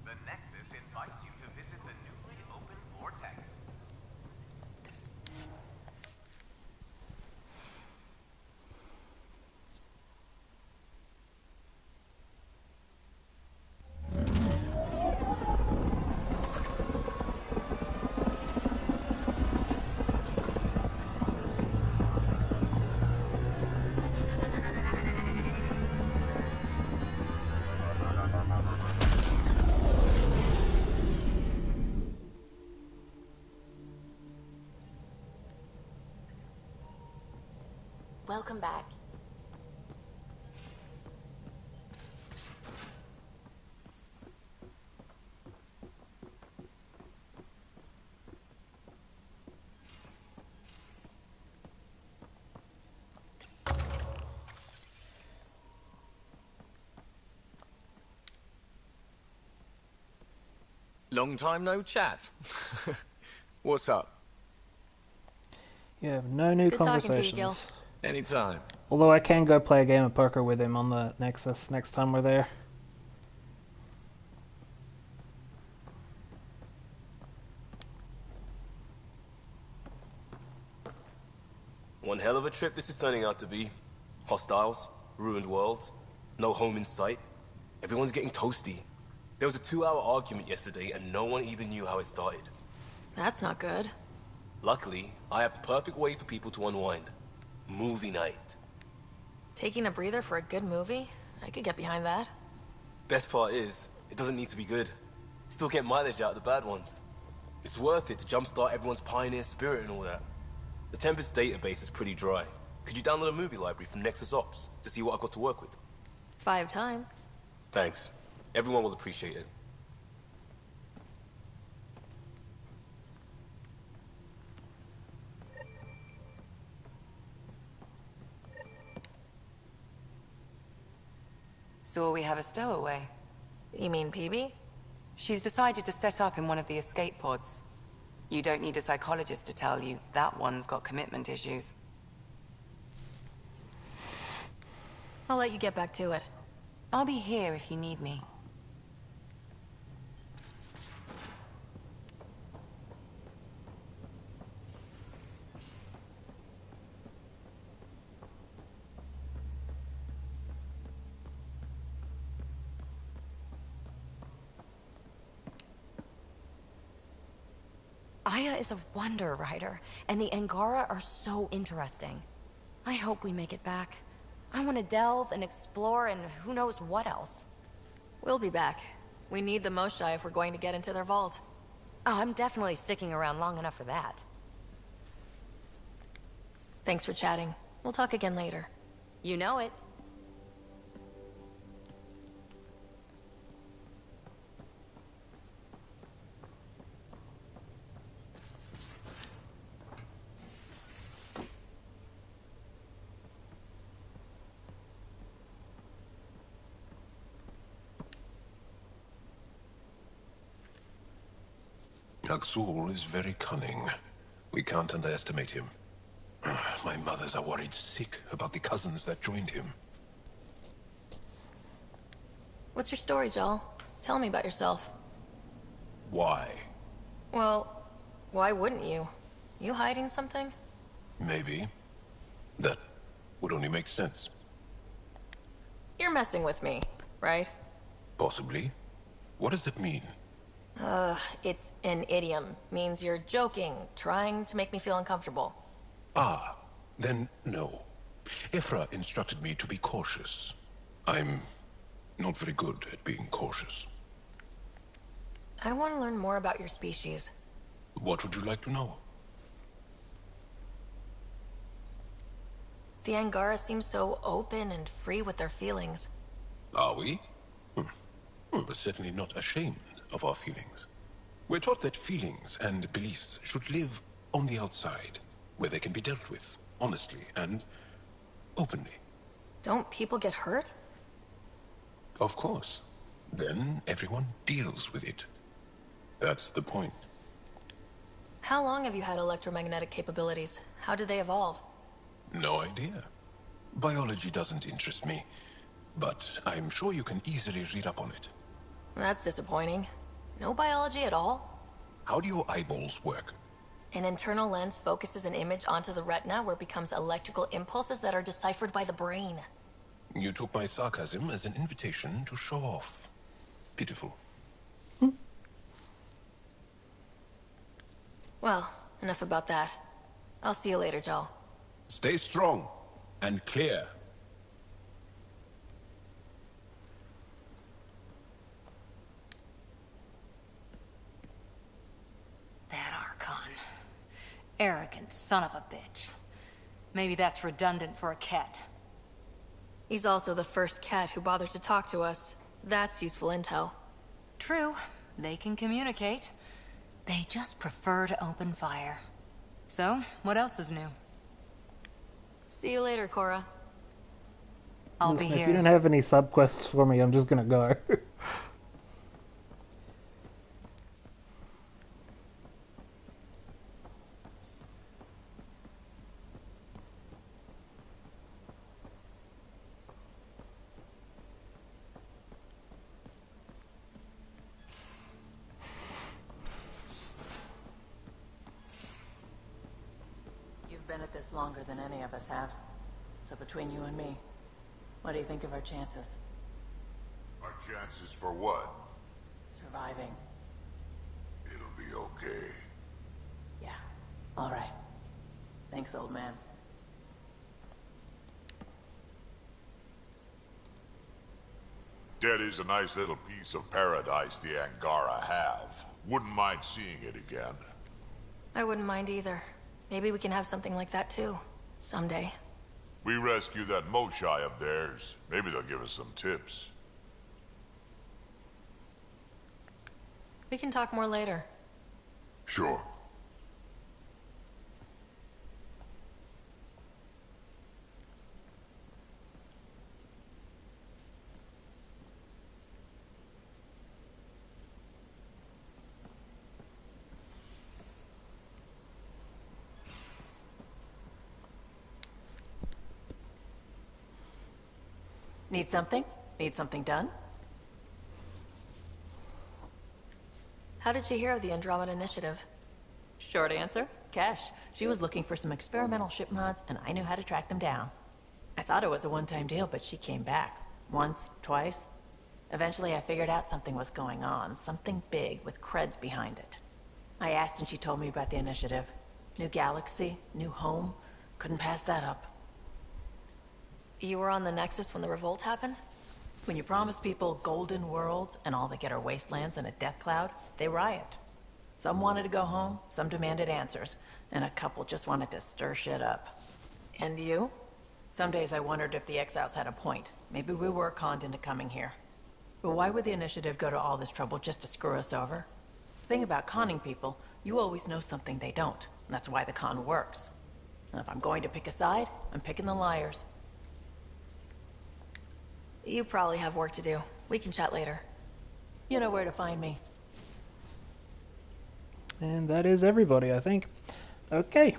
The Nexus invites you to visit the newly opened Vortex. Welcome back. Long time no chat. What's up? You have no new Good talking to you, conversations. Gil. Anytime. Although I can go play a game of poker with him on the Nexus next time we're there. One hell of a trip this is turning out to be. Hostiles, ruined worlds, no home in sight. Everyone's getting toasty. There was a 2-hour argument yesterday and no one even knew how it started. That's not good. Luckily, I have the perfect way for people to unwind. Movie night. Taking a breather for a good movie? I could get behind that. Best part is, it doesn't need to be good. Still get mileage out of the bad ones. It's worth it to jumpstart everyone's pioneer spirit and all that. The Tempest database is pretty dry. Could you download a movie library from Nexus Ops to see what I've got to work with? 5 time. Thanks. Everyone will appreciate it. So we have a stowaway. You mean PB? She's decided to set up in one of the escape pods. You don't need a psychologist to tell you that one's got commitment issues. I'll let you get back to it. I'll be here if you need me. Aya is a wonder rider, and the Angara are so interesting. I hope we make it back. I want to delve and explore and who knows what else. We'll be back. We need the Moshae if we're going to get into their vault. Oh, I'm definitely sticking around long enough for that. Thanks for chatting. We'll talk again later. You know it. Aksul is very cunning. We can't underestimate him. My mothers are worried sick about the cousins that joined him. What's your story, Jal? Tell me about yourself. Why? Well, why wouldn't you? You hiding something? Maybe. That would only make sense. You're messing with me, right? Possibly. What does that mean? It's an idiom. Means you're joking, trying to make me feel uncomfortable. Ah, then no. Ephra instructed me to be cautious. I'm not very good at being cautious. I want to learn more about your species. What would you like to know? The Angara seem so open and free with their feelings. Are we? We're certainly not ashamed of our feelings. We're taught that feelings and beliefs should live on the outside, where they can be dealt with, honestly and openly. Don't people get hurt? Of course. Then everyone deals with it. That's the point. How long have you had electromagnetic capabilities? How did they evolve? No idea. Biology doesn't interest me, but I'm sure you can easily read up on it. That's disappointing. No biology at all? How do your eyeballs work? An internal lens focuses an image onto the retina where it becomes electrical impulses that are deciphered by the brain. You took my sarcasm as an invitation to show off. Pitiful. Well, enough about that. I'll see you later, Jal. Stay strong and clear. That Archon. Arrogant son of a bitch. Maybe that's redundant for a cat. He's also the first cat who bothered to talk to us. That's useful intel. True. They can communicate. They just prefer to open fire. So, what else is new? See you later, Cora. I'll be If here. you don't have any subquests for me, I'm just gonna go. You've been at this longer than any of us have. So between you and me, what do you think of our chances? Our chances for what? Surviving. It'll be okay. Yeah. All right. Thanks, old man. Dead is a nice little piece of paradise the Angara have. Wouldn't mind seeing it again. I wouldn't mind either. Maybe we can have something like that too. Someday. We rescue that Moshai of theirs. Maybe they'll give us some tips. We can talk more later. Sure. Need something? Need something done? How did she hear of the Andromeda Initiative? Short answer, Kesh. She was looking for some experimental ship mods, and I knew how to track them down. I thought it was a one-time deal, but she came back. Once, twice. Eventually I figured out something was going on, something big with creds behind it. I asked and she told me about the initiative. New galaxy, new home. Couldn't pass that up. You were on the Nexus when the revolt happened? When you promise people golden worlds and all they get are wastelands and a death cloud, they riot. Some wanted to go home, some demanded answers, and a couple just wanted to stir shit up. And you? Some days I wondered if the exiles had a point. Maybe we were conned into coming here. But why would the initiative go to all this trouble just to screw us over? The thing about conning people, you always know something they don't. And that's why the con works. And if I'm going to pick a side, I'm picking the liars. You probably have work to do. We can chat later. You know where to find me. And that is everybody, I think. Okay.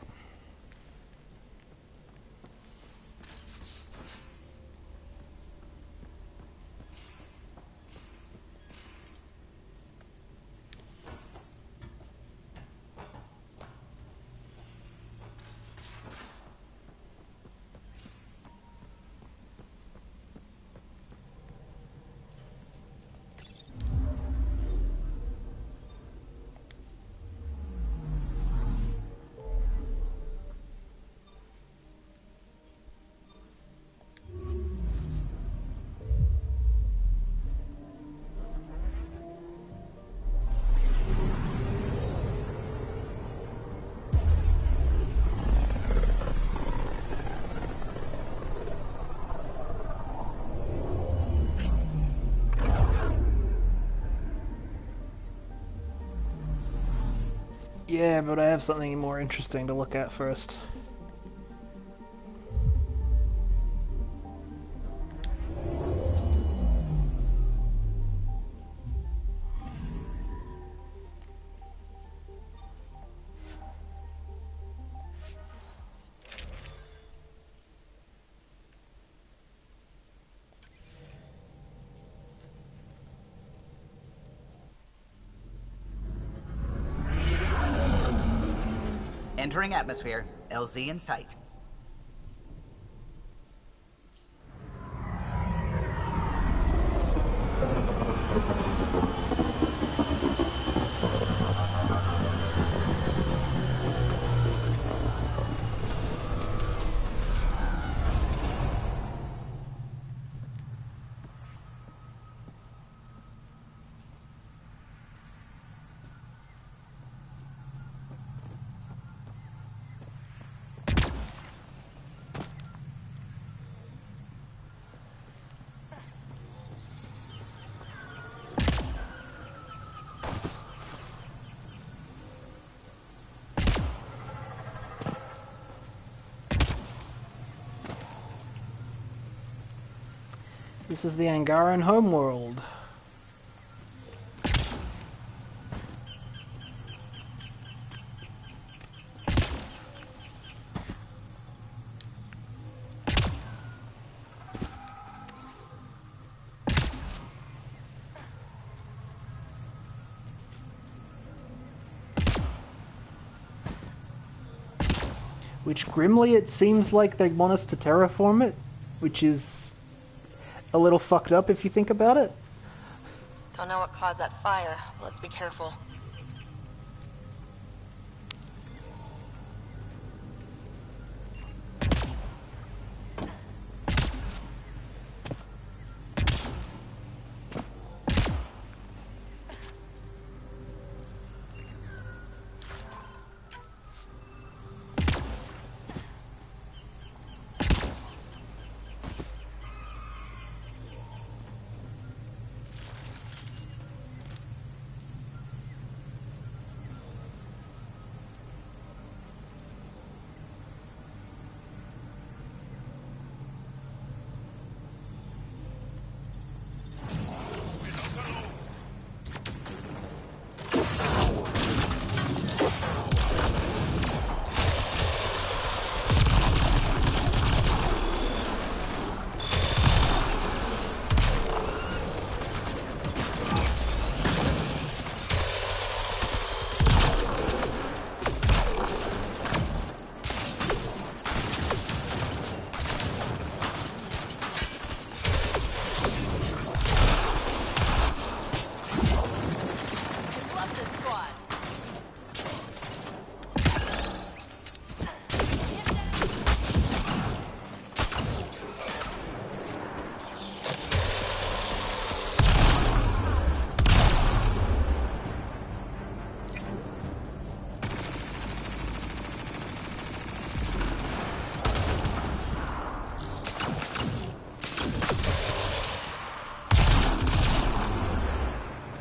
Yeah, but I have something more interesting to look at first. Entering atmosphere. LZ in sight. This is the Angaran homeworld. Which grimly it seems like they want us to terraform it, which is a little fucked up if you think about it. Don't know what caused that fire, but let's be careful.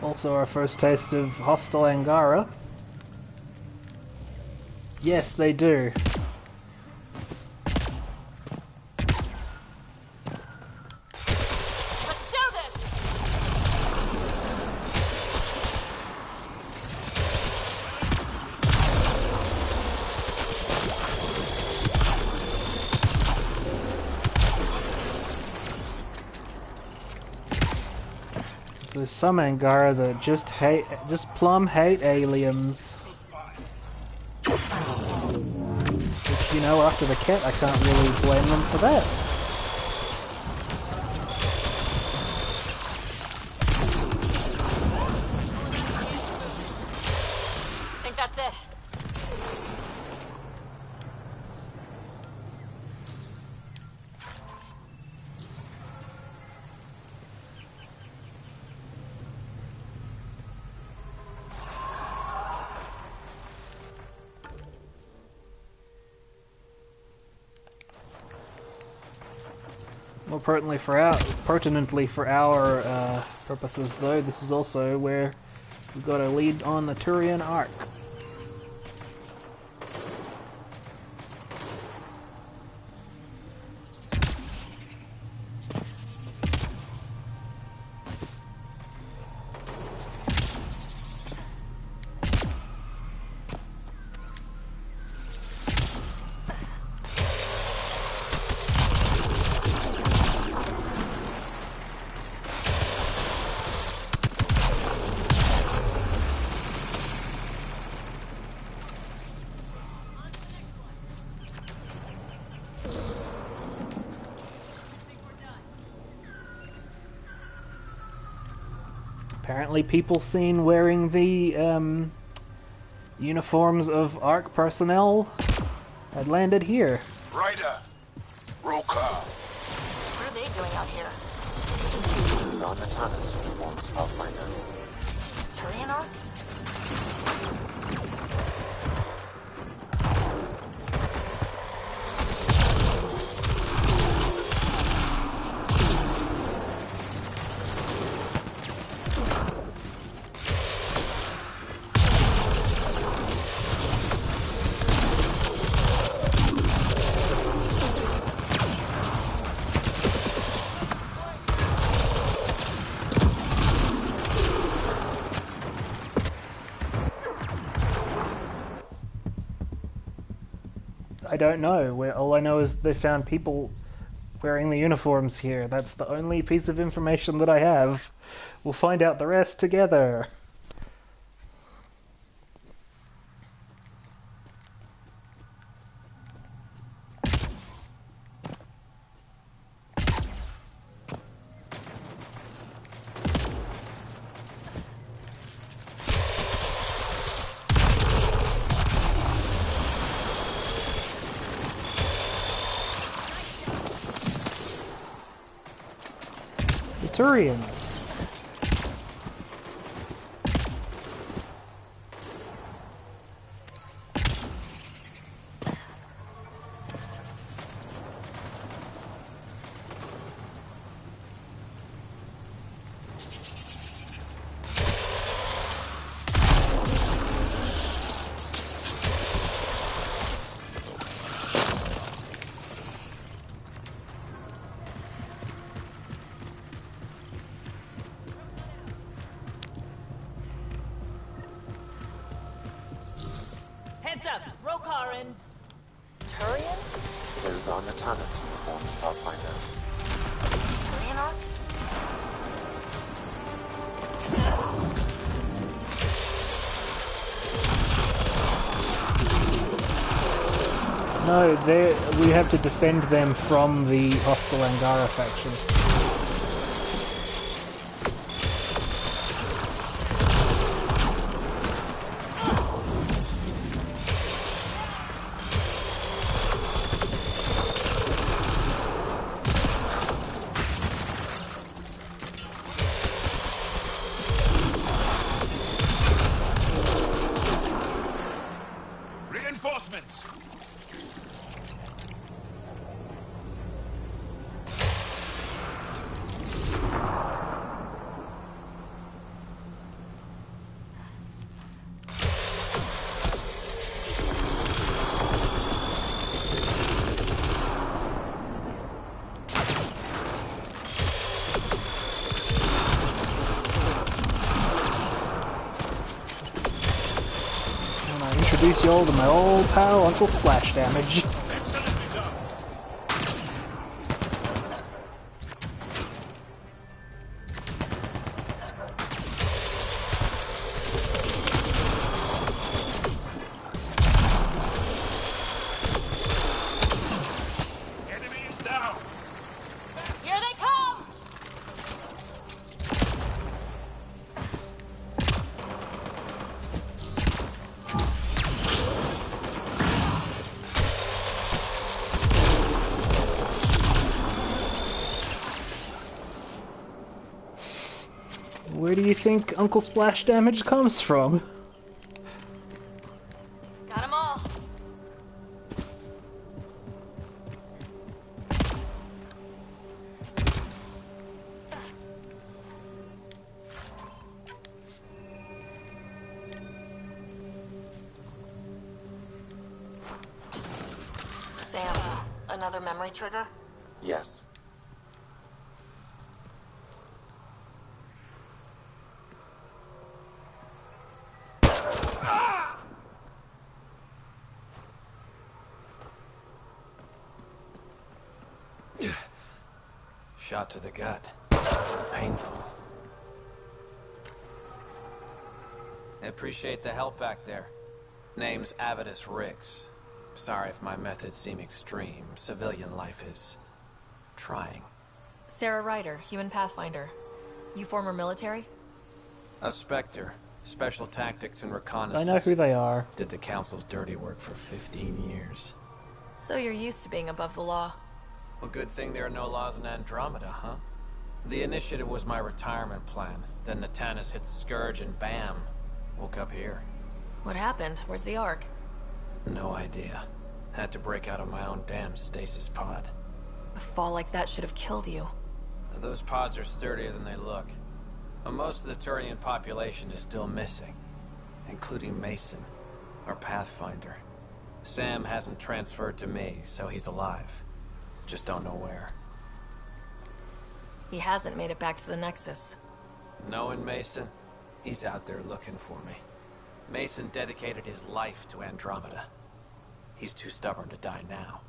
Also our first taste of hostile Angara. Yes, they do. There's some Angara that just plumb hate aliens. Which, you know, after the cat, I can't really blame them for that. I think that's it. More pertinently for our purposes, though, this is also where we've got a lead on the Turian Ark. Apparently people seen wearing the uniforms of ARC personnel had landed here. Ryder! Roka! What are they doing out here? These are Natana's uniforms, Pathfinder. Turian Ark? I don't know. All I know is they found people wearing the uniforms here. That's the only piece of information that I have. We'll find out the rest together. Turians. Heads up, Rokar and... Turian? Those are Natanus uniforms, Pathfinder. Turian arc? No, we have to defend them from the hostile Angara faction. Reinforcements! Introduce you all to my old pal, Uncle Splash Damage. Enemies down! Here they come! Where do you think Uncle Splash Damage comes from? Got them all. Sam, another memory trigger? Yes. Shot to the gut. Painful. I appreciate the help back there. Name's Avidus Rix. Sorry if my methods seem extreme. Civilian life is... trying. Sarah Ryder, Human Pathfinder. You former military? A Spectre. Special Tactics and I Reconnaissance. know who they are. Did the Council's dirty work for 15 years. So you're used to being above the law. Well, good thing there are no laws in Andromeda, huh? The initiative was my retirement plan. Then Natanus hit the Scourge and bam! Woke up here. What happened? Where's the Ark? No idea. Had to break out of my own damn stasis pod. A fall like that should have killed you. Those pods are sturdier than they look. But most of the Turian population is still missing. Including Mason, our Pathfinder. Sam hasn't transferred to me, so he's alive. Just don't know where. He hasn't made it back to the Nexus. Knowing Mason, he's out there looking for me. Mason dedicated his life to Andromeda. He's too stubborn to die now.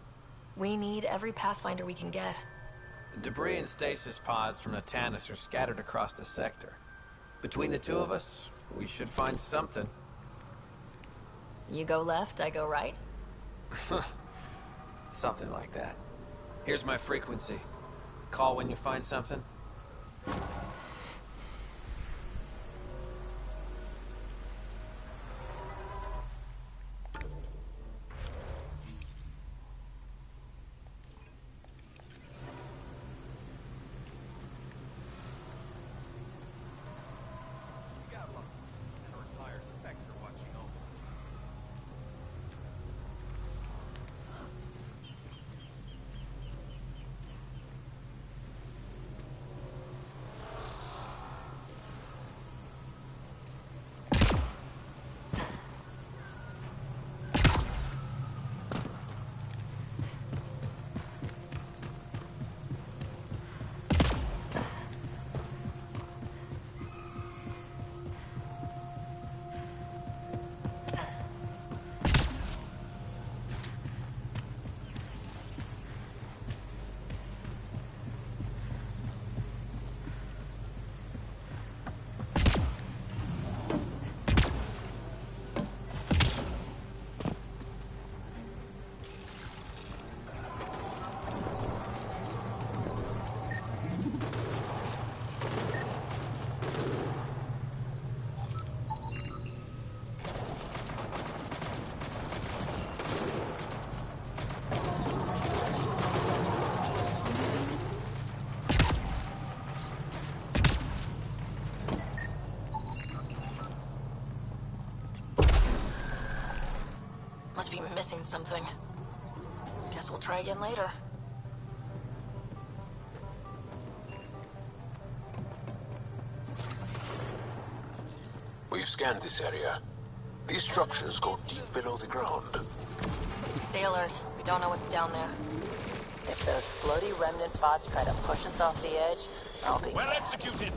We need every Pathfinder we can get. Debris and stasis pods from Natanus are scattered across the sector. Between the two of us, we should find something. You go left, I go right? Something like that. Here's my frequency. Call when you find something. Must be missing something. Guess we'll try again later. We've scanned this area. These structures go deep below the ground. Stay alert. We don't know what's down there. If those floaty remnant bots try to push us off the edge, I'll be... Well executed!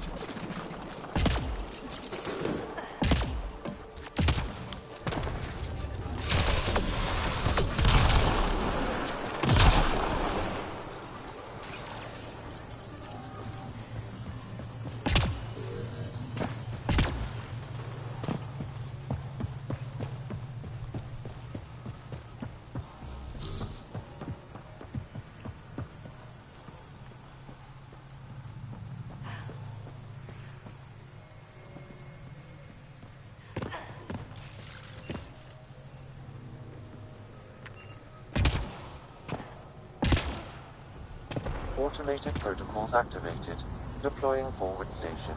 Automated protocols activated. Deploying forward station.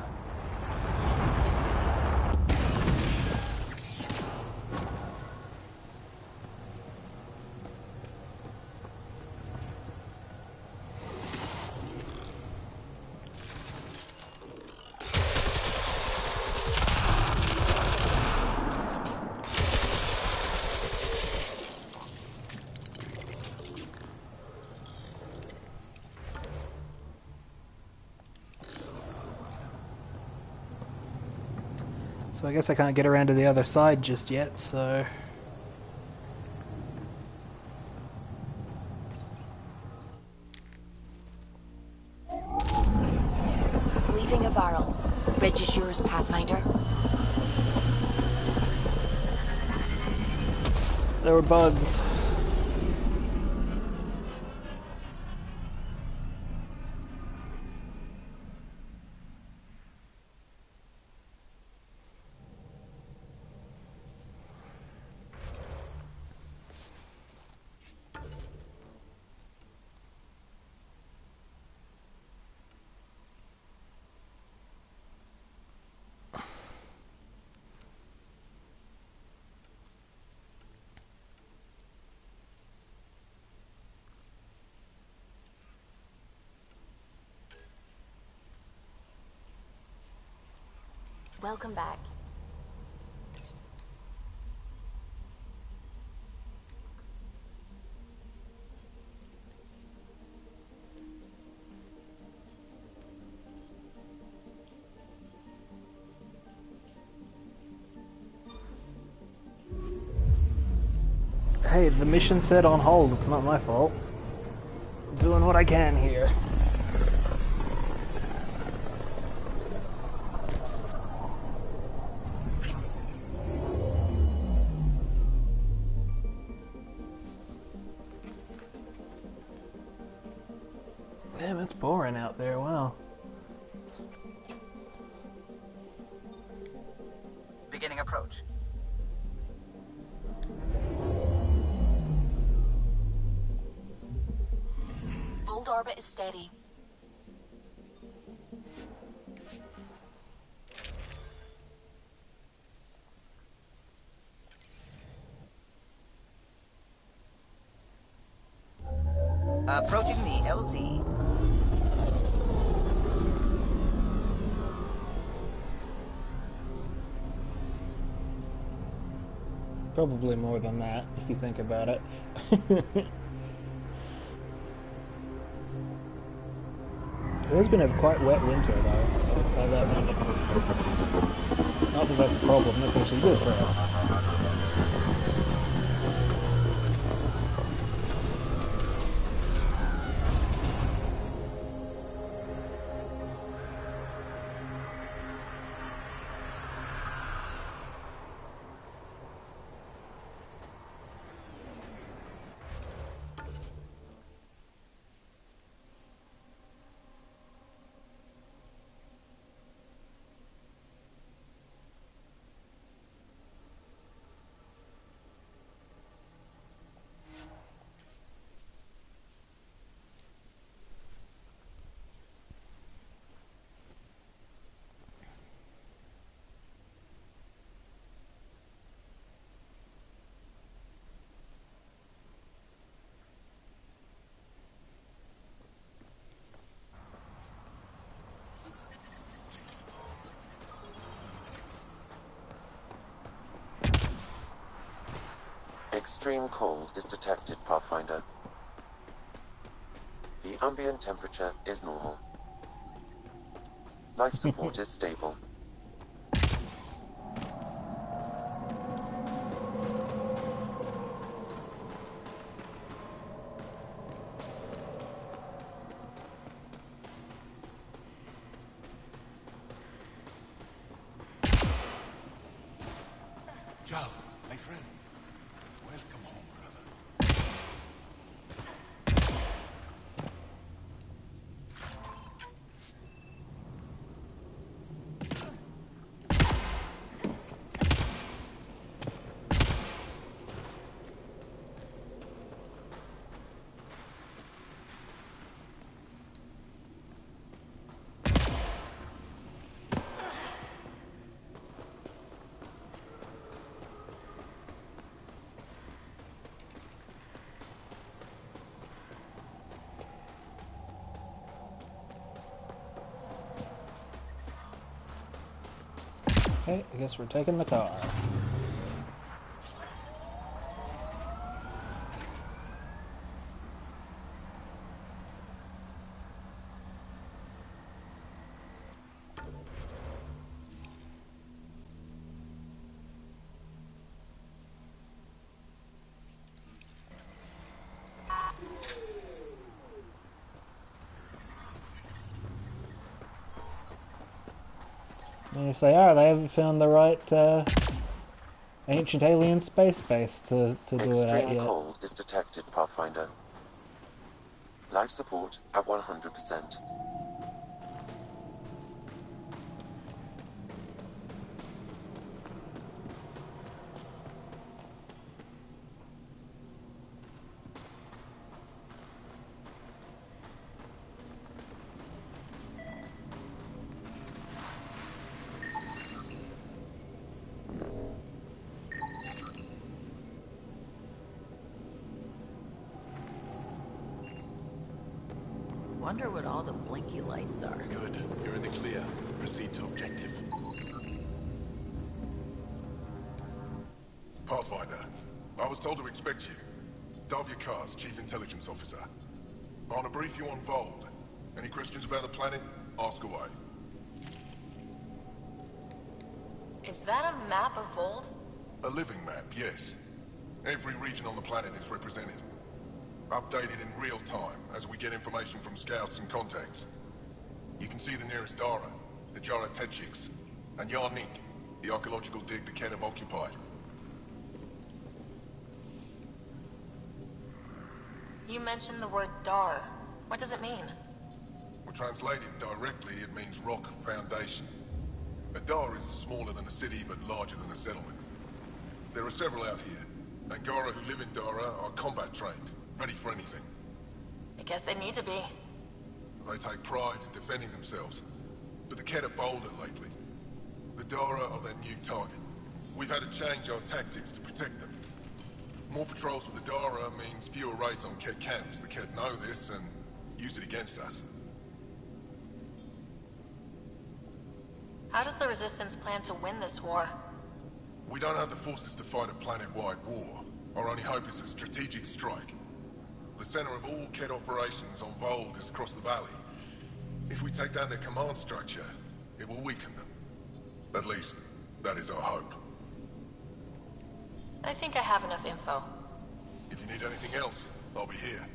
So I guess I can't get around to the other side just yet, so... Leaving a Varl. Bridge is yours, Pathfinder. There were bugs. Welcome back. Hey, the mission said on hold, it's not my fault. I'm doing what I can here. Damn, it's boring out there, wow. Beginning approach. Old orbit is steady. Approaching the LZ. Probably more than that, if you think about it. It has been a quite wet winter, though. I'll say that much. Not that that's a problem, that's actually good for us. Extreme cold is detected, Pathfinder. The ambient temperature is normal. Life support is stable. Joe, my friend. Welcome home, brother. Okay, I guess we're taking the car. And if they are, they haven't found the right ancient alien space base to do it at Extreme yet. cold is detected, Pathfinder. Life support at 100%. Wonder what all the blinky lights are. Good. You're in the clear. Proceed to objective. Pathfinder, I was told to expect you. Davia Kars, Chief Intelligence Officer. I want to brief you on Vold. Any questions about the planet? Ask away. Is that a map of Vold? A living map, yes. Every region on the planet is represented. Updated in real time as we get information from scouts and contacts. You can see the nearest Dara, the Jara Tetchiks, and Yarnik, the archaeological dig the Kett have occupied. You mentioned the word Dar. What does it mean? Well, translated directly, it means rock foundation. A Dar is smaller than a city, but larger than a settlement. There are several out here. Angara who live in Dara are combat trained, ready for anything. I guess they need to be. They take pride in defending themselves. But the Kett are bolder lately. The Dara are their new target. We've had to change our tactics to protect them. More patrols with the Dara means fewer raids on Kett camps. The Kett know this and use it against us. How does the Resistance plan to win this war? We don't have the forces to fight a planet-wide war. Our only hope is a strategic strike. The center of all Kett operations on Vold is across the valley. If we take down their command structure, it will weaken them. At least, that is our hope. I think I have enough info. If you need anything else, I'll be here.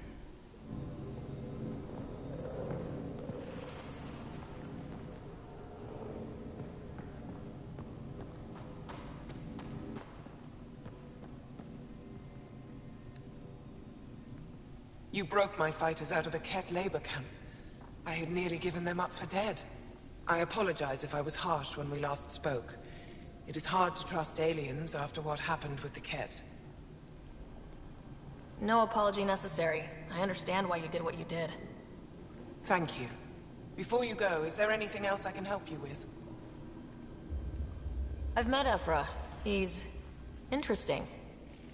You broke my fighters out of a Kett labor camp. I had nearly given them up for dead. I apologize if I was harsh when we last spoke. It is hard to trust aliens after what happened with the Kett. No apology necessary. I understand why you did what you did. Thank you. Before you go, is there anything else I can help you with? I've met Ephra. He's interesting.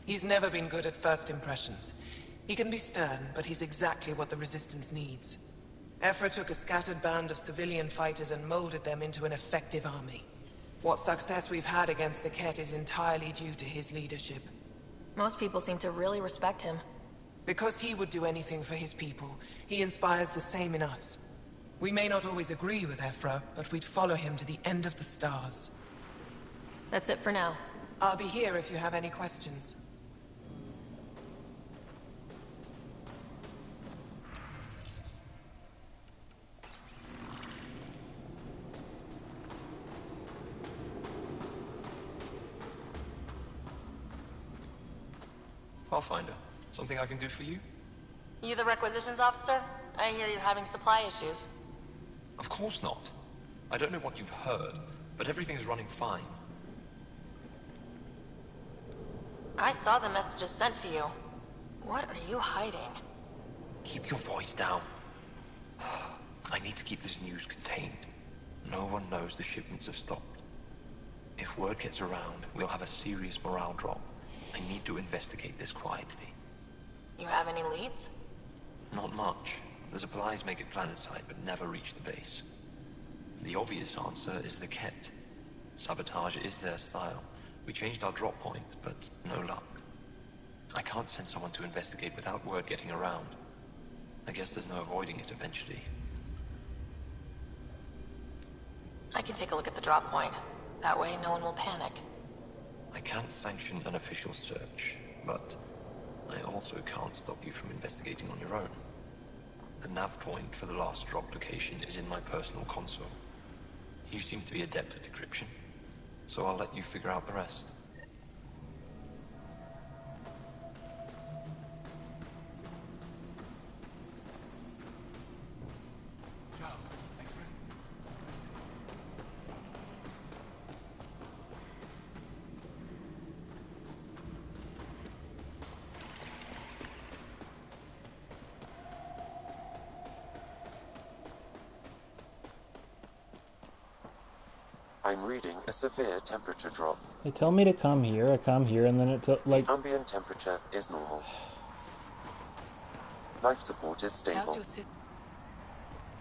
He's never been good at first impressions. He can be stern, but he's exactly what the Resistance needs. Ephra took a scattered band of civilian fighters and molded them into an effective army. What success we've had against the Kett is entirely due to his leadership. Most people seem to really respect him. Because he would do anything for his people, he inspires the same in us. We may not always agree with Ephra, but we'd follow him to the end of the stars. That's it for now. I'll be here if you have any questions. Pathfinder, something I can do for you? You the requisitions officer? I hear you're having supply issues. Of course not. I don't know what you've heard, but everything is running fine. I saw the messages sent to you. What are you hiding? Keep your voice down. I need to keep this news contained. No one knows the shipments have stopped. If word gets around, we'll have a serious morale drop. I need to investigate this quietly. You have any leads? Not much. The supplies make it planetside, but never reach the base. The obvious answer is the Ket. Sabotage is their style. We changed our drop point, but no luck. I can't send someone to investigate without word getting around. I guess there's no avoiding it eventually. I can take a look at the drop point. That way, no one will panic. I can't sanction an official search, but I also can't stop you from investigating on your own. The nav point for the last drop location is in my personal console. You seem to be adept at decryption, so I'll let you figure out the rest. I'm reading a severe temperature drop. They tell me to come here, I come here, and then it's like... Ambient temperature is normal. Life support is stable.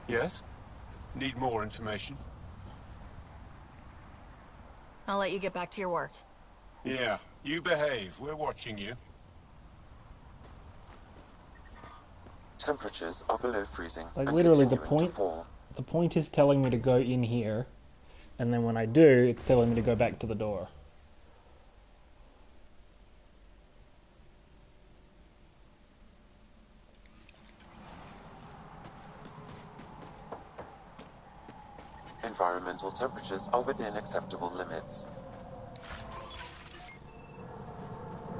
Yes? Need more information? I'll let you get back to your work. Yeah, you behave. We're watching you. Temperatures are below freezing. Like and literally continuing to fall. the point is telling me to go in here, and then when I do, it's telling me to go back to the door. Environmental temperatures are within acceptable limits.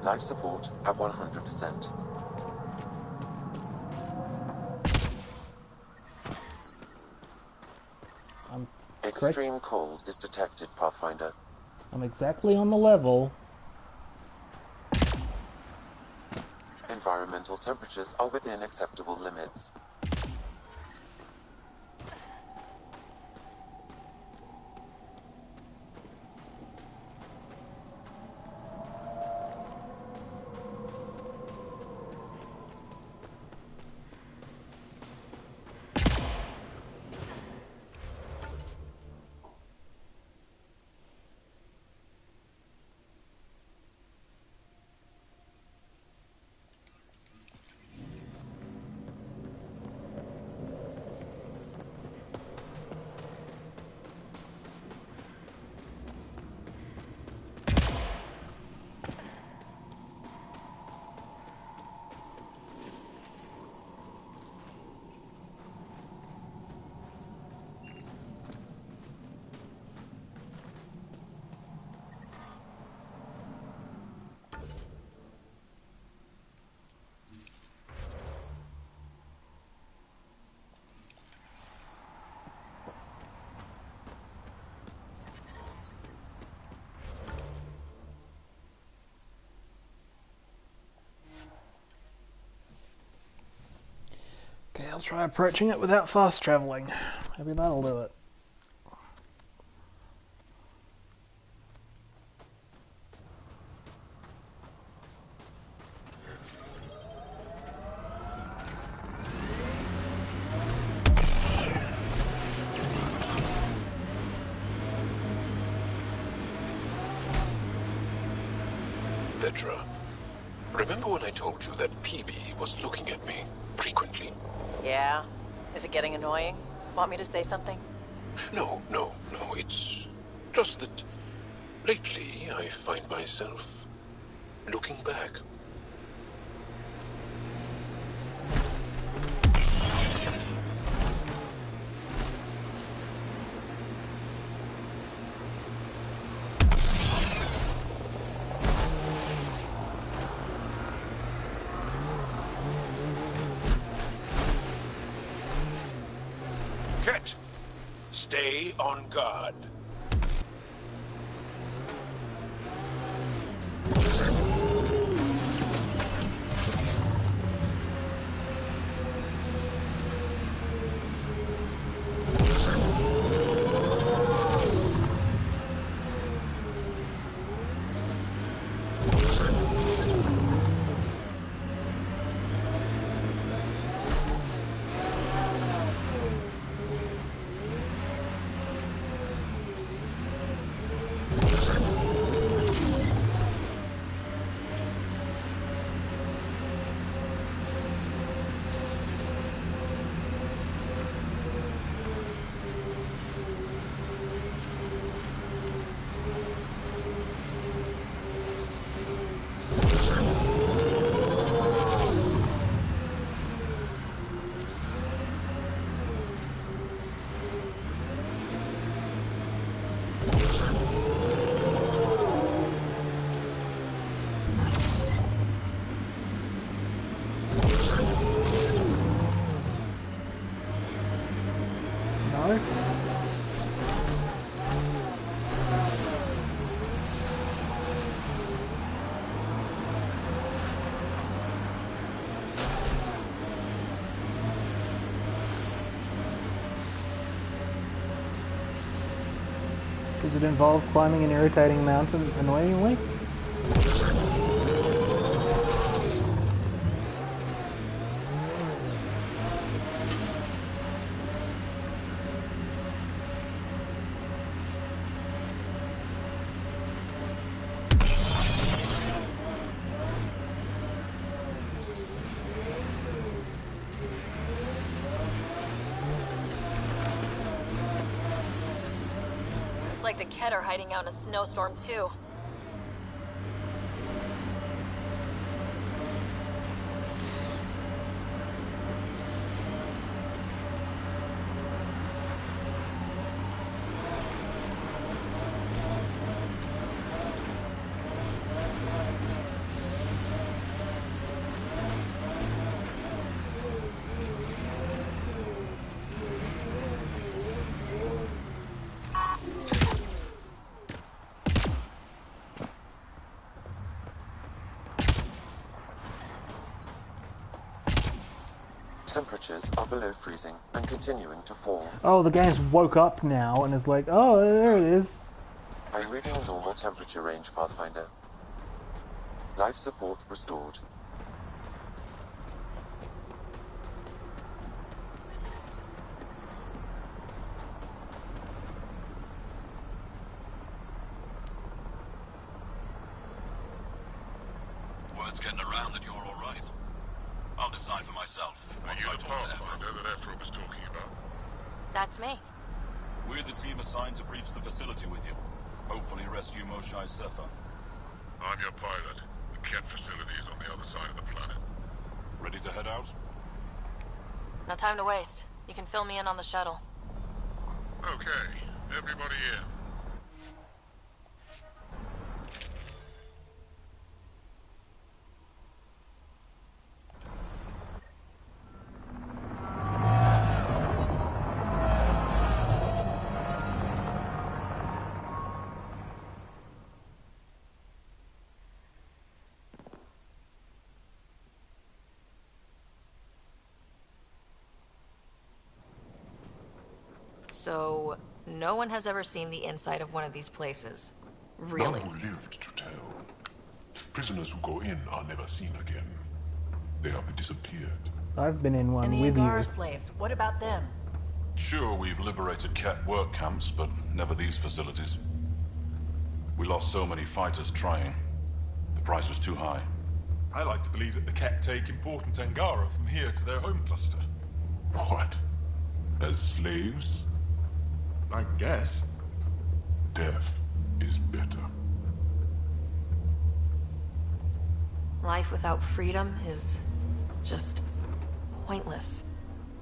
Life support at 100%. Extreme cold is detected, Pathfinder. I'm exactly on the level. Environmental temperatures are within acceptable limits. Okay, I'll try approaching it without fast traveling. Maybe that'll do it. Vedra, Remember when I told you that PB was looking at me frequently? Yeah? Is it getting annoying? Want me to say something? No. It's just that lately I find myself looking back. Ket, stay on guard. Does it involve climbing an irritating mountain annoyingly? Looks like the Ket are hiding out in a snowstorm too. Temperatures are below freezing and continuing to fall. Oh, the game's woke up now and is like, oh, there it is. I'm reading a normal temperature range, Pathfinder. Life support restored. Word's getting around that you're all right. I'll decide for myself. Are you the Pathfinder that Ephra was talking about? That's me. We're the team assigned to breach the facility with you. Hopefully rescue Moshae Sefer. I'm your pilot. The Ket facility is on the other side of the planet. Ready to head out? No time to waste. You can fill me in on the shuttle. Okay, everybody in. So, no one has ever seen the inside of one of these places. Really? None who lived to tell. Prisoners who go in are never seen again. They have disappeared. I've been in one And the with Angara you. slaves, what about them? Sure, we've liberated Ket work camps, but never these facilities. We lost so many fighters trying. The price was too high. I like to believe that the Ket take important Angara from here to their home cluster. What? As slaves? I guess. Death is better. Life without freedom is just pointless.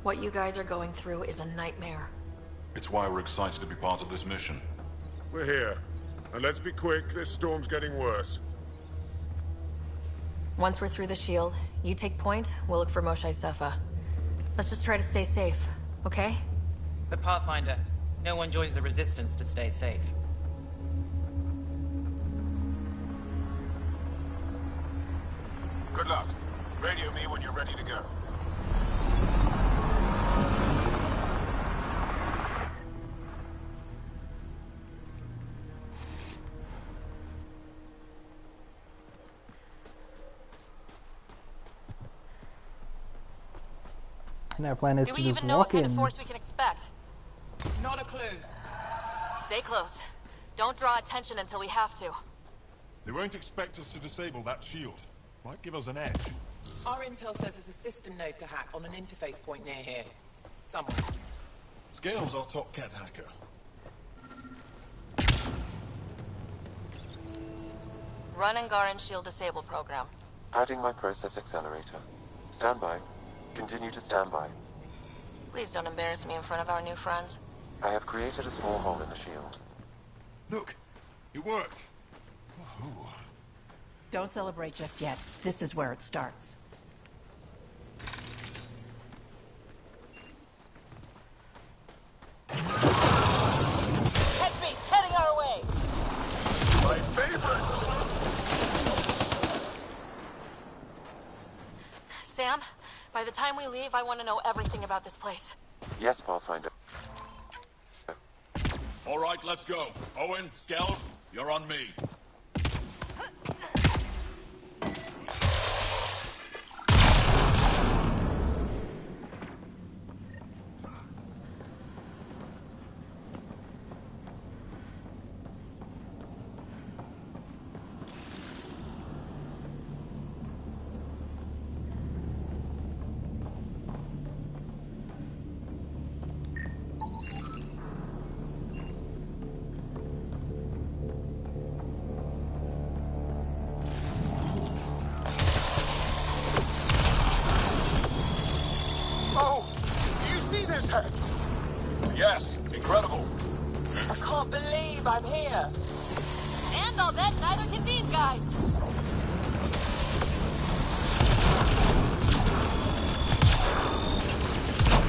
What you guys are going through is a nightmare. It's why we're excited to be part of this mission. We're here. And let's be quick, this storm's getting worse. Once we're through the shield, you take point, we'll look for Moshae Sefa. Let's just try to stay safe, okay? But Pathfinder, no one joins the Resistance to stay safe. Good luck. Radio me when you're ready to go. And our plan is Do to we just even know what walk kind of in. force we can expect? Not a clue. Stay close. Don't draw attention until we have to. They won't expect us to disable that shield. Might give us an edge. Our intel says there's a system node to hack on an interface point near here. Somewhere. Scale's our top Ket hacker. Run Angaran shield disable program. Adding my process accelerator. Stand by. Continue to stand by. Please don't embarrass me in front of our new friends. I have created a small hole in the shield. Look, it worked. Don't celebrate just yet. This is where it starts. Headbeast heading our way! My favorite! Sam, by the time we leave, I want to know everything about this place. Yes, Pathfinder. All right, let's go. Owen, Skeld, you're on me. Yes, incredible. I can't believe I'm here. And I'll bet neither can these guys.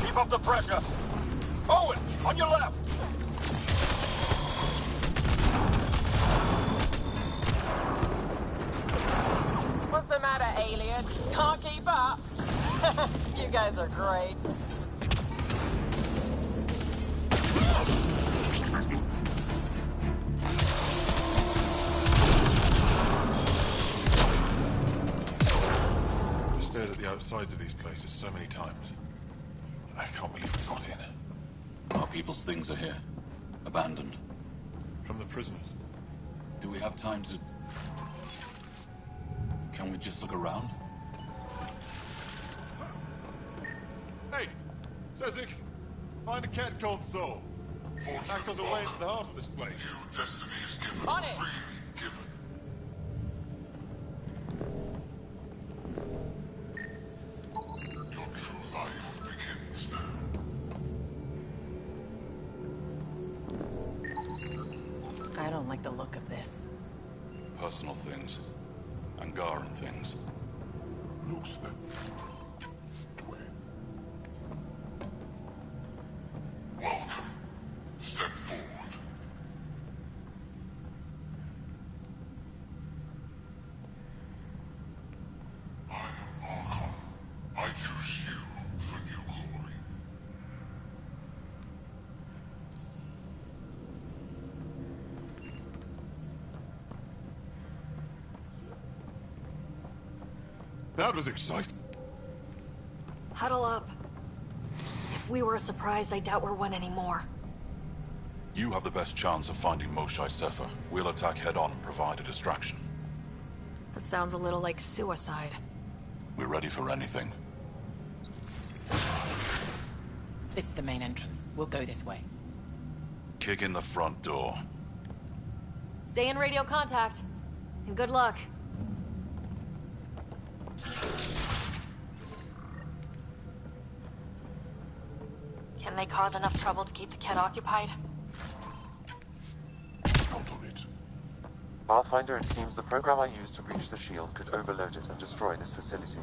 Keep up the pressure. Owen, on your left. What's the matter, alien? Can't keep up? You guys are great. I've stared at the outsides of these places so many times. I can't believe we got in. Our people's things are here. Abandoned. From the prisoners. Do we have time to... Can we just look around? Hey, Sezik, find a Ket console. Hack us away into the heart of this place. Destiny is given, On it. freely given. Your true life begins now. I don't like the look of this. Personal things. Angaran things. Looks that way. Welcome. Step forward. I am Archon. I choose you for new glory. That was exciting. Huddle up. If we were a surprise, I doubt we're one anymore. You have the best chance of finding Moshae Sefa. We'll attack head-on and provide a distraction. That sounds a little like suicide. We're ready for anything. This is the main entrance. We'll go this way. Kick in the front door. Stay in radio contact. And good luck. Can they cause enough trouble to keep the Kett occupied? Pathfinder, it seems the program I used to breach the shield could overload it and destroy this facility.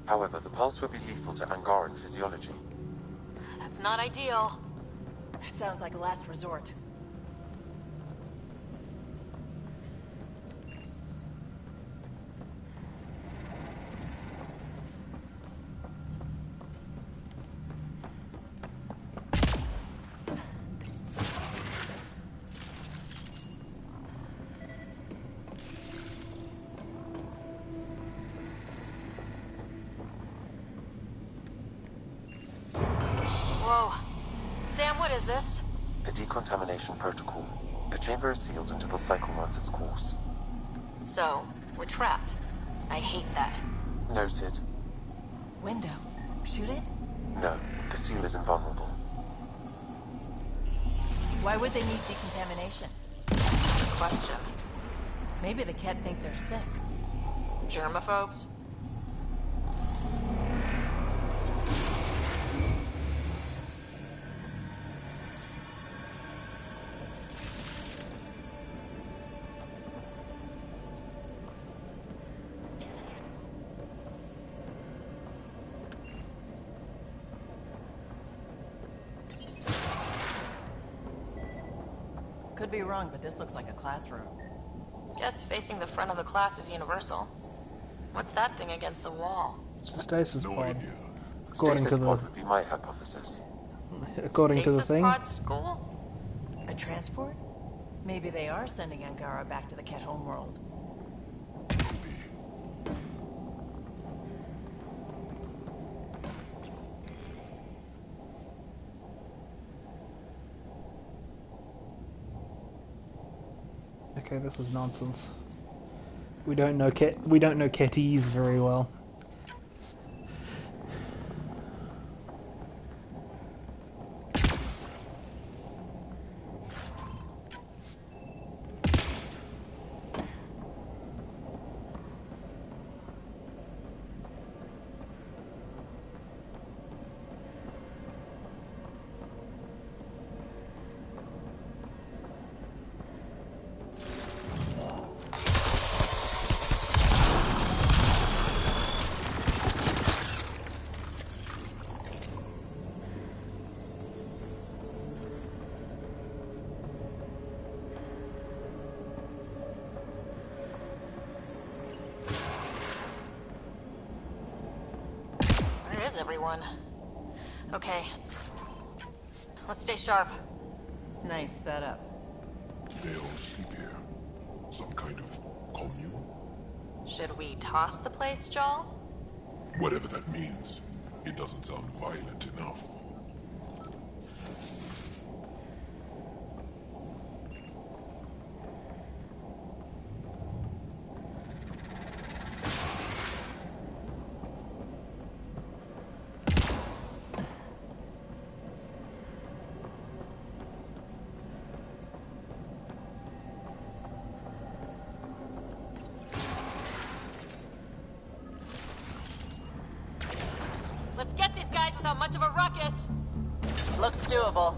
However, the pulse would be lethal to Angaran physiology. That's not ideal. That sounds like a last resort. Whoa. Sam, what is this? A decontamination protocol. The chamber is sealed until the cycle runs its course. So, we're trapped. I hate that. Noted. Window. Shoot it? No, the seal is invulnerable. Why would they need decontamination? Question. Maybe the Kett think they're sick. Germaphobes? Could be wrong, but this looks like a classroom. Guess facing the front of the class is universal. What's that thing against the wall? Stasis pod. Stasis pod would be my hypothesis. According to the thing. Pod school? A transport? Maybe they are sending Angara back to the Kett homeworld. Okay, this is nonsense. We don't know Kettese very well. Everyone. Okay. Let's stay sharp. Nice setup. They all sleep here. Some kind of commune? Should we toss the place, Joel? Whatever that means. It doesn't sound violent enough. Let's get these guys without much of a ruckus. Looks doable.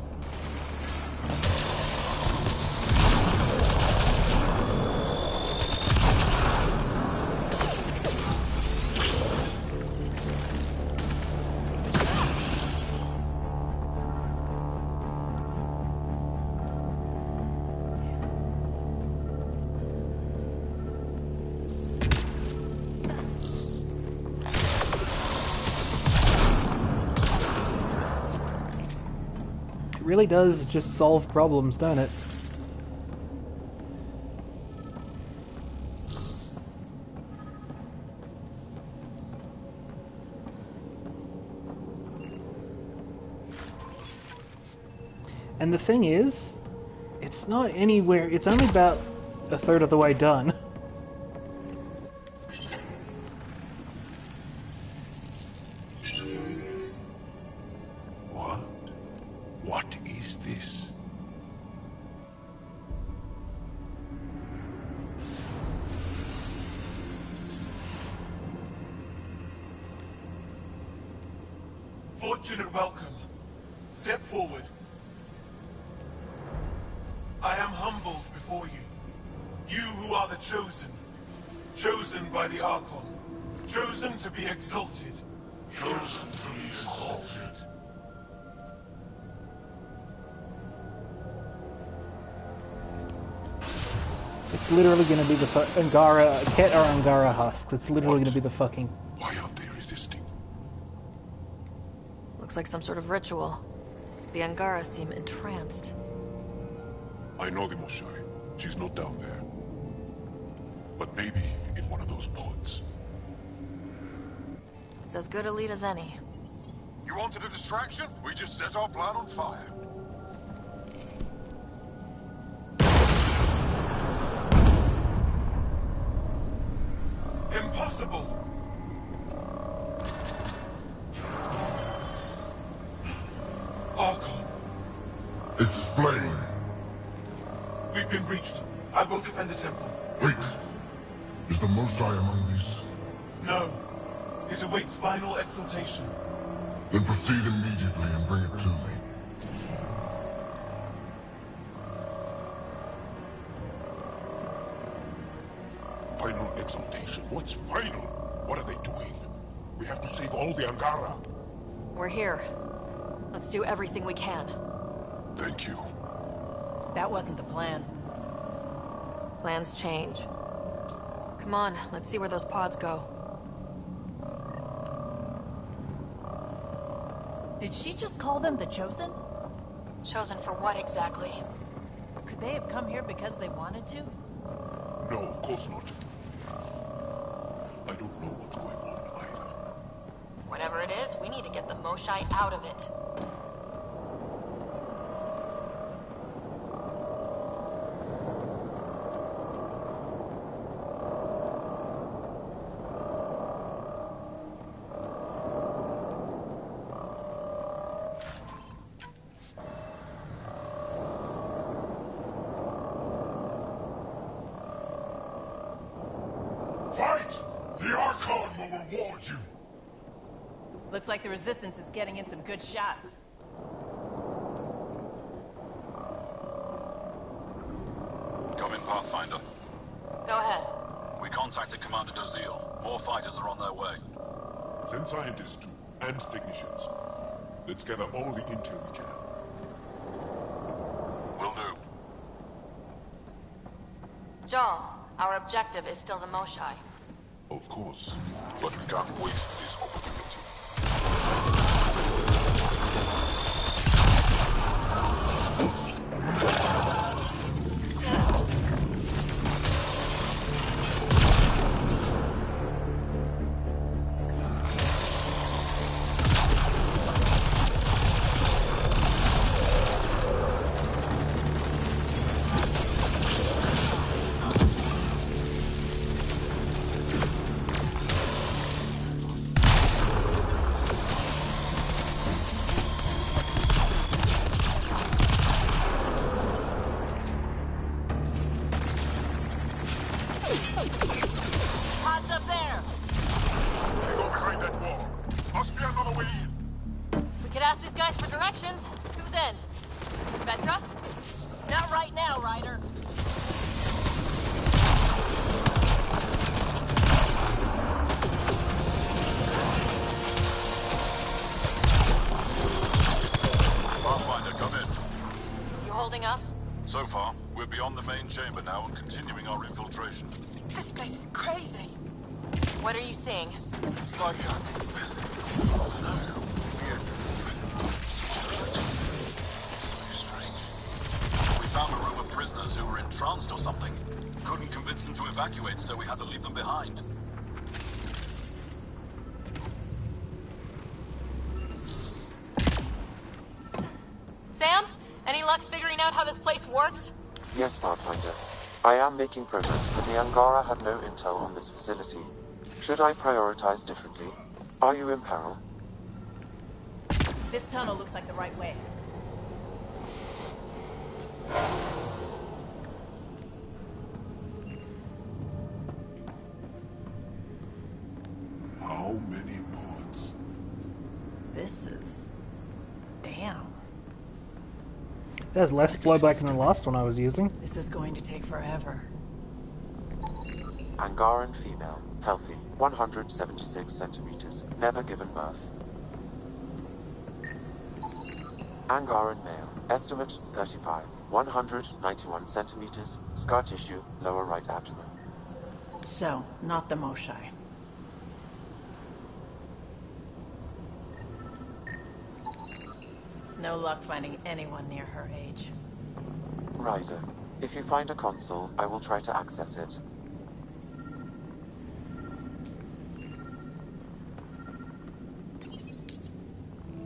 It really does just solve problems, don't it? And the thing is, it's not anywhere, it's only about a third of the way done. Fortunate welcome. Step forward. I am humbled before you. You who are the chosen. Chosen by the Archon. Chosen to be exalted. Chosen to be exalted. It's literally going to be the Angara, Ket or Angara husk. It's literally going to be the fucking... Why aren't they resisting? Looks like some sort of ritual. The Angara seem entranced. I know the Moshai. She's not down there. But maybe in one of those pods. It's as good a lead as any. You wanted a distraction? We just set our plan on fire. Impossible! Archon. Explain. We've been breached. I will defend the temple. Wait. Is the Moshai among these? No. It awaits final exaltation. Then proceed immediately and bring it to me. Final exaltation? What's final? What are they doing? We have to save all the Angara. We're here. Let's do everything we can. Thank you. That wasn't the plan. Plans change. Come on, let's see where those pods go. Did she just call them the Chosen? Chosen for what exactly? Could they have come here because they wanted to? No, of course not. I don't know what's going on either. Whatever it is, we need to get the Moshai out of it. Looks like the Resistance is getting in some good shots. Come in, Pathfinder. Go ahead. We contacted Commander Dozil. More fighters are on their way. Send scientists too, and technicians. Let's gather all the intel we can. Will do. Jarl, our objective is still the Moshai. Of course, but we can't waste this opportunity. Pods up there! They go behind that wall. Must be another way in. We could ask these guys for directions. Who's in? Vetra? Not right now, Ryder. Pathfinder, come in. You holding up? So far, we're beyond the main chamber now and continuing our infiltration. This place is crazy. What are you seeing? It's like I don't know. Weird. So strange. We found a room of prisoners who were entranced or something. Couldn't convince them to evacuate, so we had to leave them behind. Sam? Any luck figuring out how this place works? Yes, Pathfinder. I am making progress, but the Angara have no intel on this facility. Should I prioritize differently? Are you in peril? This tunnel looks like the right way. How many pods? This is... damn. There's less blowback than the last one I was using. This is going to take forever. Angaran female, healthy, 176 centimeters, never given birth. Angaran male, estimate 35, 191 centimeters, scar tissue, lower right abdomen. So, not the Moshai. No luck finding anyone near her age. Ryder, if you find a console, I will try to access it.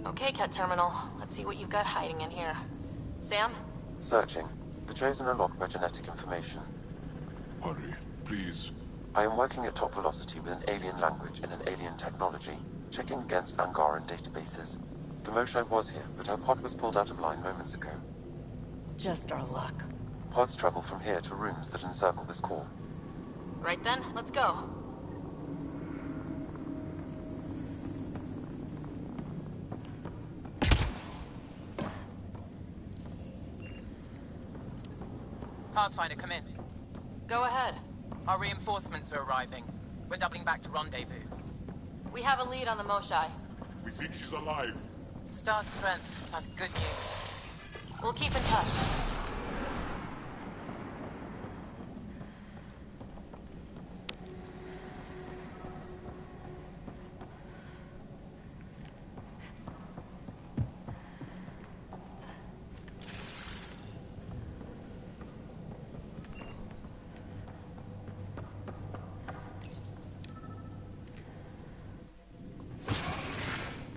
Okay, Ket Terminal. Let's see what you've got hiding in here. Sam? Searching. The Chosen are locked by genetic information. Hurry, please. I am working at top velocity with an alien language and an alien technology, checking against Angaran databases. The Moshai was here, but her pod was pulled out of line moments ago. Just our luck. Pods travel from here to rooms that encircle this core. Right then, let's go. Pathfinder, come in. Go ahead. Our reinforcements are arriving. We're doubling back to rendezvous. We have a lead on the Moshai. We think she's alive. Star strength. That's good news. We'll keep in touch.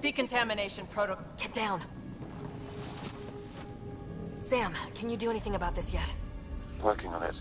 Decontamination protocol. Get down. Sam, can you do anything about this yet? Working on it.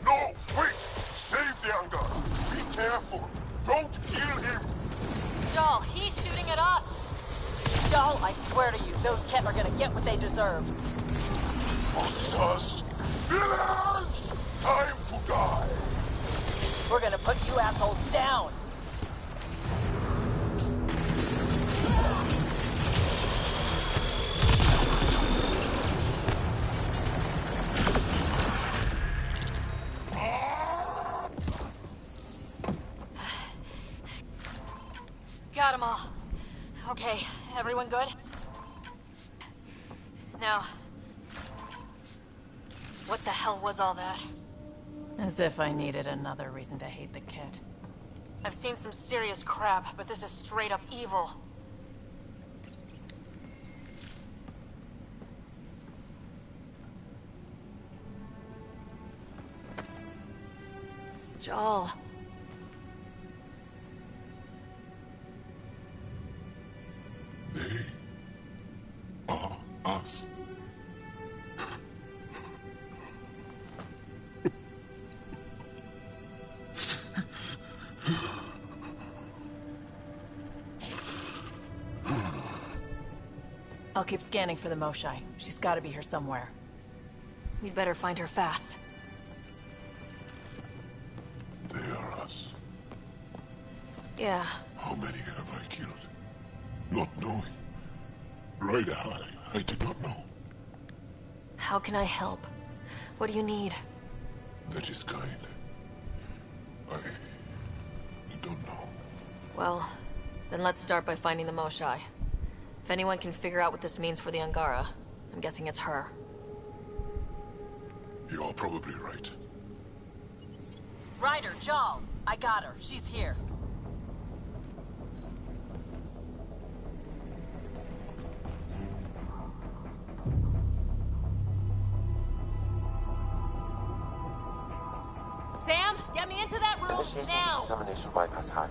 No, wait! Save the Angar! Be careful! Don't kill him! Jaal, he's shooting at us! Jaal, I swear to you, those Ket are gonna get what they deserve. Monsters! Villains! Time to die! We're gonna put you assholes down! Got them all. Okay, everyone good? Now, what the hell was all that? As if I needed another reason to hate the kid. I've seen some serious crap, but this is straight up evil. Jaal. Us. I'll keep scanning for the Moshai. She's gotta be here somewhere. We'd better find her fast. They are us. Yeah. How many have I killed? Not knowing. Ryder, I did not know. How can I help? What do you need? That is kind. I don't know. Well, then let's start by finding the Moshae. If anyone can figure out what this means for the Angara, I'm guessing it's her. You're probably right. Ryder, Jal, I got her. She's here. Sam, get me into that room Initiating now! decontamination bypass hack.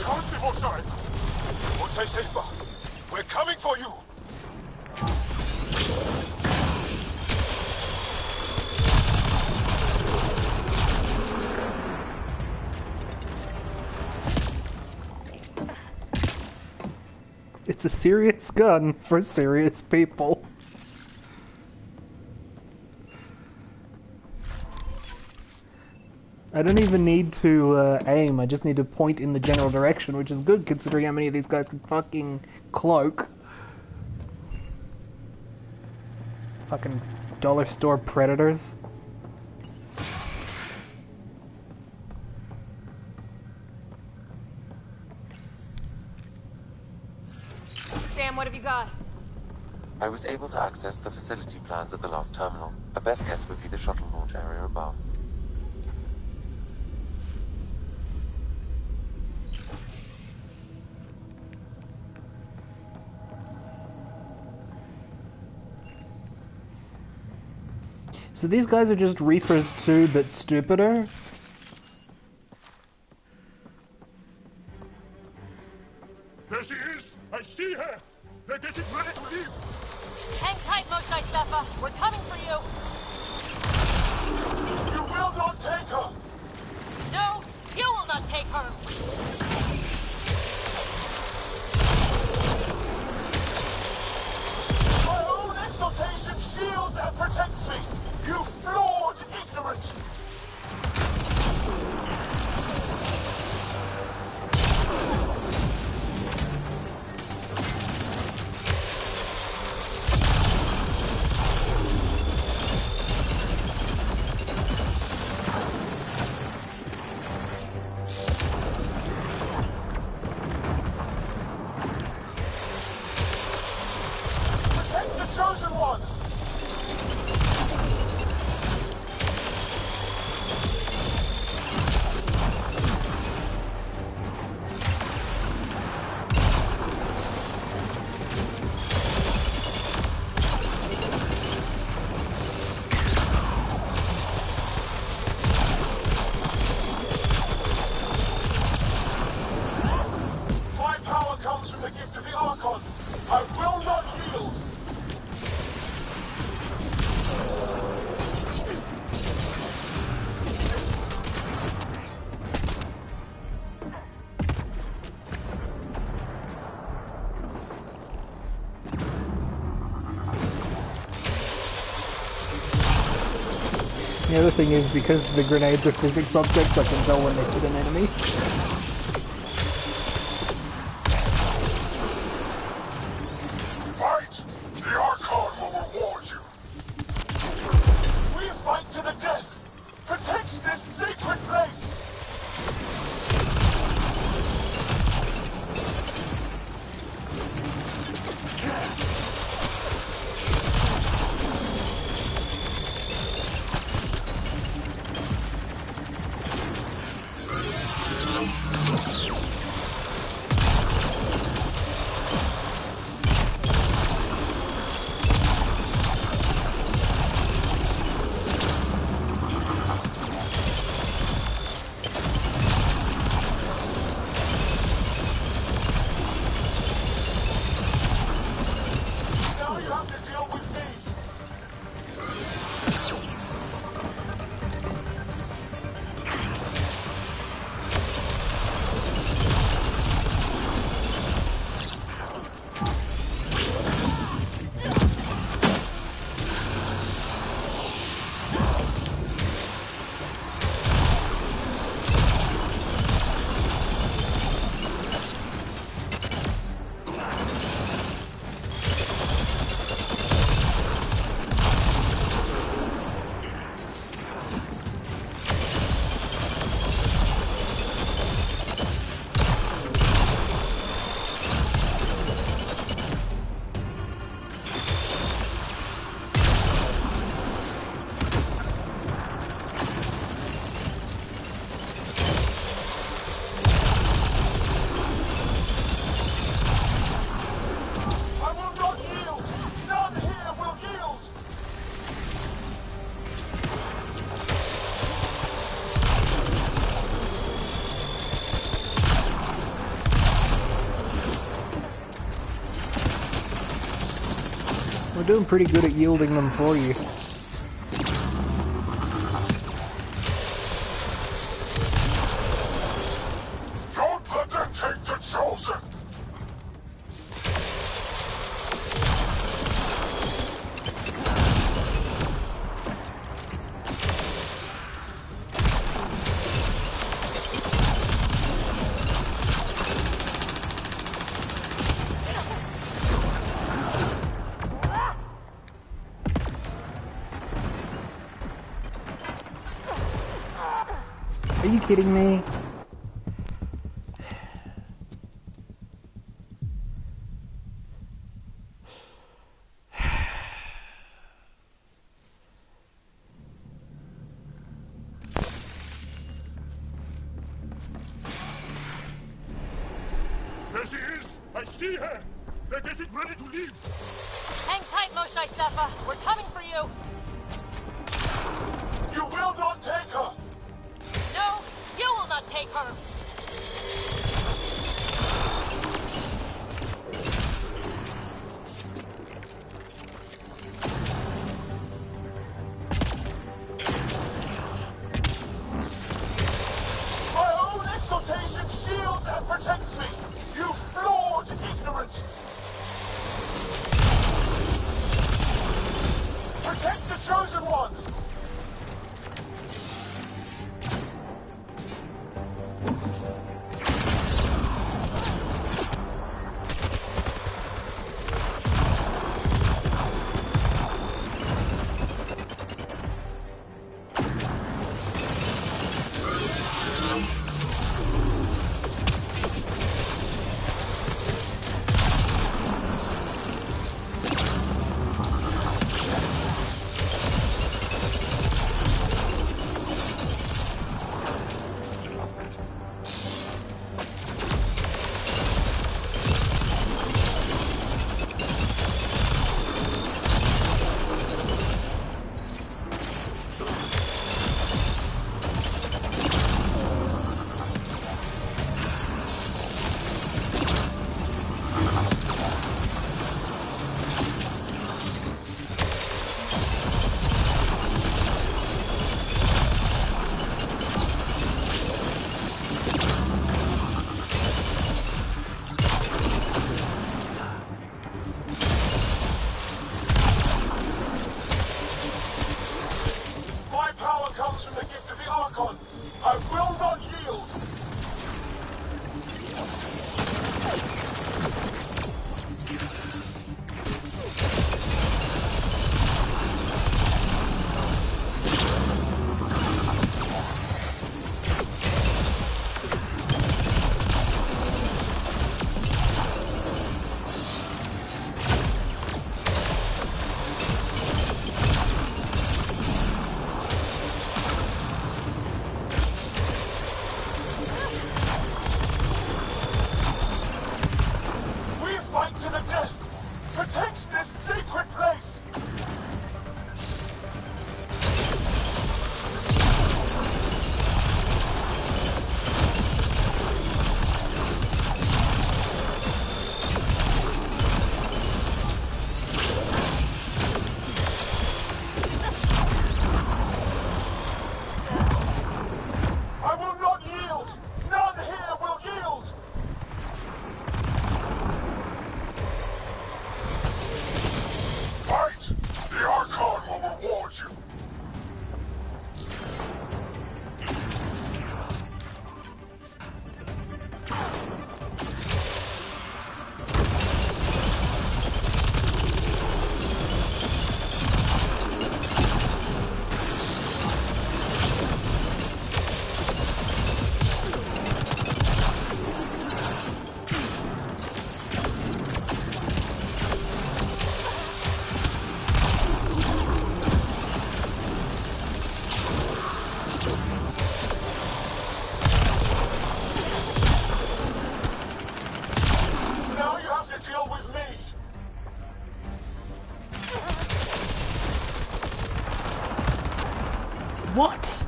Constable side! Moshae Safer, we're coming for you! It's a serious gun for serious people. I don't even need to aim, I just need to point in the general direction, which is good considering how many of these guys can fucking cloak. Fucking dollar store predators. Sam, what have you got? I was able to access the facility plans at the last terminal. A best guess would be the shuttle launch area above. So these guys are just Reapers too, but stupider? There she is! I see her! They're getting ready to leave! Hang tight, Moshae Sefa. We're coming for you. You will not take her! No, you will not take her. My own exaltation shields and protects me! You flawed ignorant! Protect the chosen one! My power comes from the gift of the Archon. I will not yield. The other thing is, because the grenades are physics objects, I can tell when they hit an enemy. Fight! The Archon will reward you! We fight to the death! Protect this sacred place! doing pretty good at yielding them for you. Don't let them take the Chosen! Are you kidding me? There she is! I see her! They're getting ready to leave! Hang tight, Moshae Sefa. We're coming for you. You will not take her! No, you will not take her. My own exaltation shields and protects me! You flawed ignorant! Protect the Chosen One! My power comes from the gift of the Archon. I will not yield. We fight to the death. Protect this sacred place. I will not yield. None here will yield. Fight! The Archon will reward you! Now you have to deal with me! What?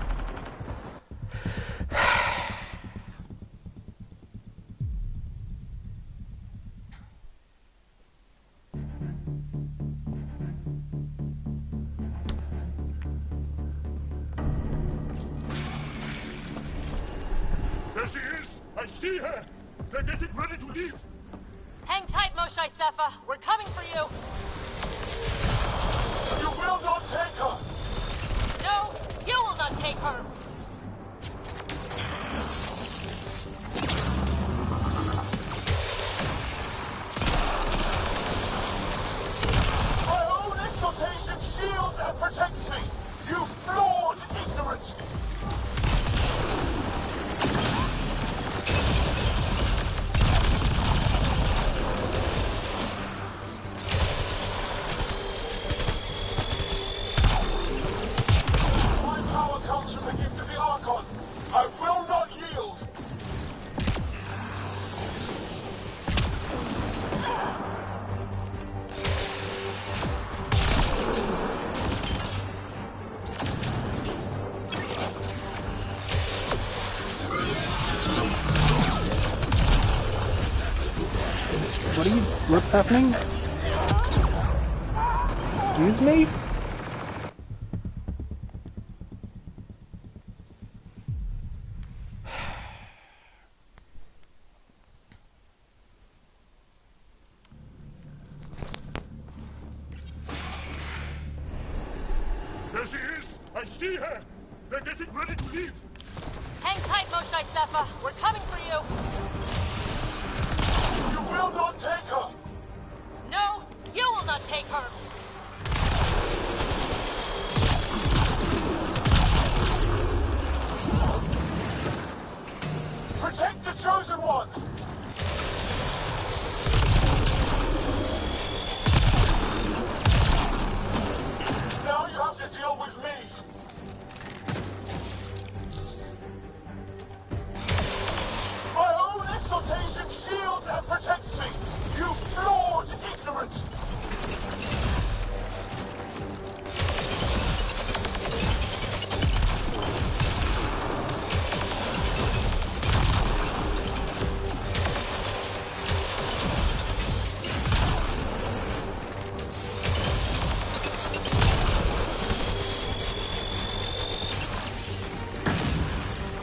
she is! I see her! They're getting ready to leave! Hang tight, Moshae Sefa. We're coming for you. You will not take her! No, you will not take her. My own exaltation shields and protects me! You flawed ignorant! My power comes from the gift of the Archon. I will not yield! What's happening? Excuse me? There she is! I see her! They're getting ready to leave! Hang tight, Moshae Sefa. We're coming for you. You will not take her! No, you will not take her. Protect the Chosen One! Now you have to deal with me! My own exaltation shields and protects me! You flawed ignorant!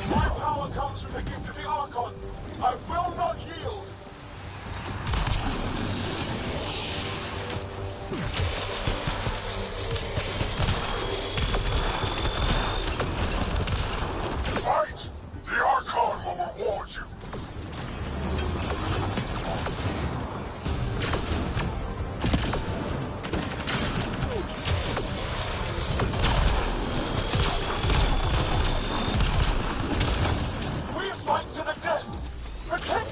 My power comes from the gift of the Archon. I will not yield. Fight! The Archon will reward you. We fight to the death! Protect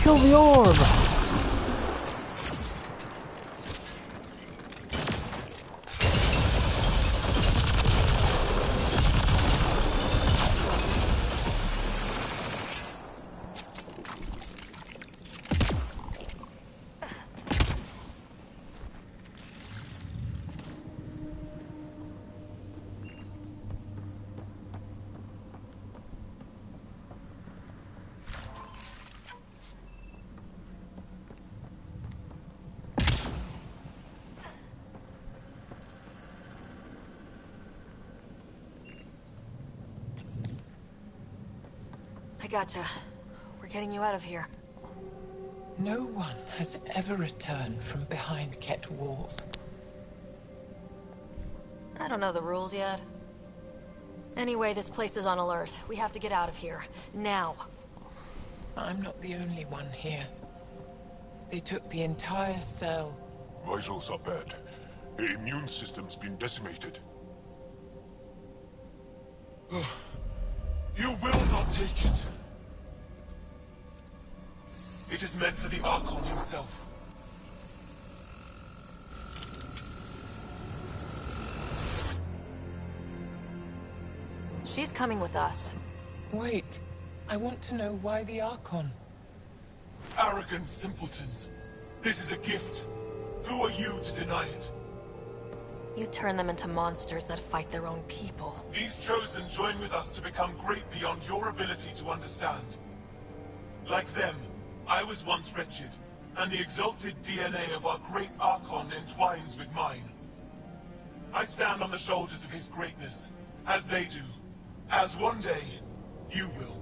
Kill the orb! I gotcha. We're getting you out of here. No one has ever returned from behind Ket walls. I don't know the rules yet. Anyway, this place is on alert. We have to get out of here. Now. I'm not the only one here. They took the entire cell. Vitals are bad. The immune system's been decimated. You will not take it. It is meant for the Archon himself. She's coming with us. Wait. I want to know why the Archon. Arrogant simpletons. This is a gift. Who are you to deny it? You turn them into monsters that fight their own people. These Chosen join with us to become great beyond your ability to understand. Like them, I was once wretched, and the exalted DNA of our great Archon entwines with mine. I stand on the shoulders of his greatness, as they do, as one day, you will.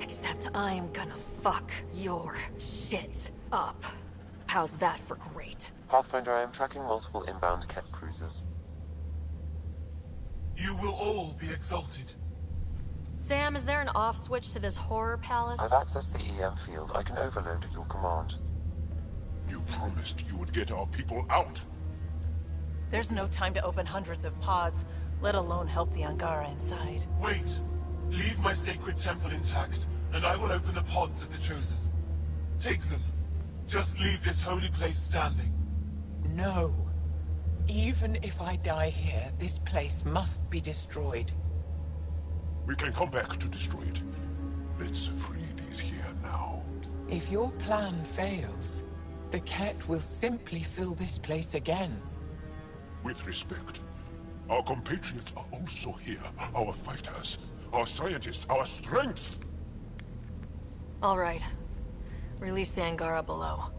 Except I'm gonna fuck your shit up. How's that for great? Pathfinder, I am tracking multiple inbound Ket cruisers. You will all be exalted. Sam, is there an off switch to this horror palace? I've accessed the EM field. I can overload at your command. You promised you would get our people out. There's no time to open hundreds of pods, let alone help the Angara inside. Wait. Leave my sacred temple intact, and I will open the pods of the Chosen. Take them. Just leave this holy place standing. No. Even if I die here, this place must be destroyed. We can come back to destroy it. Let's free these here now. If your plan fails, the Ket will simply fill this place again. With respect, our compatriots are also here. Our fighters, our scientists, our strength. All right. Release the Angara below.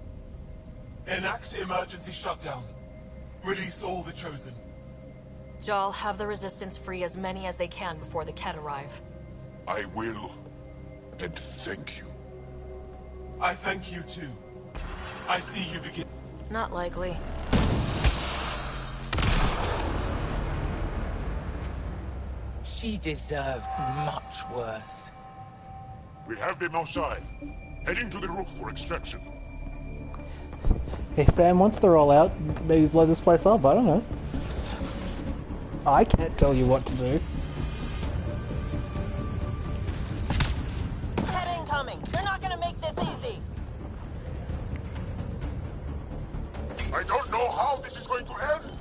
Enact emergency shutdown. Release all the Chosen. Jal, have the Resistance free as many as they can before the Ket arrive. I will. And thank you. I thank you too. I see you begin. Not likely. She deserved much worse. We have them outside. Heading to the roof for extraction. Hey Sam, once they're all out, maybe blow this place up, I don't know. I can't tell you what to do. Head incoming! You're not gonna make this easy! I don't know how this is going to end!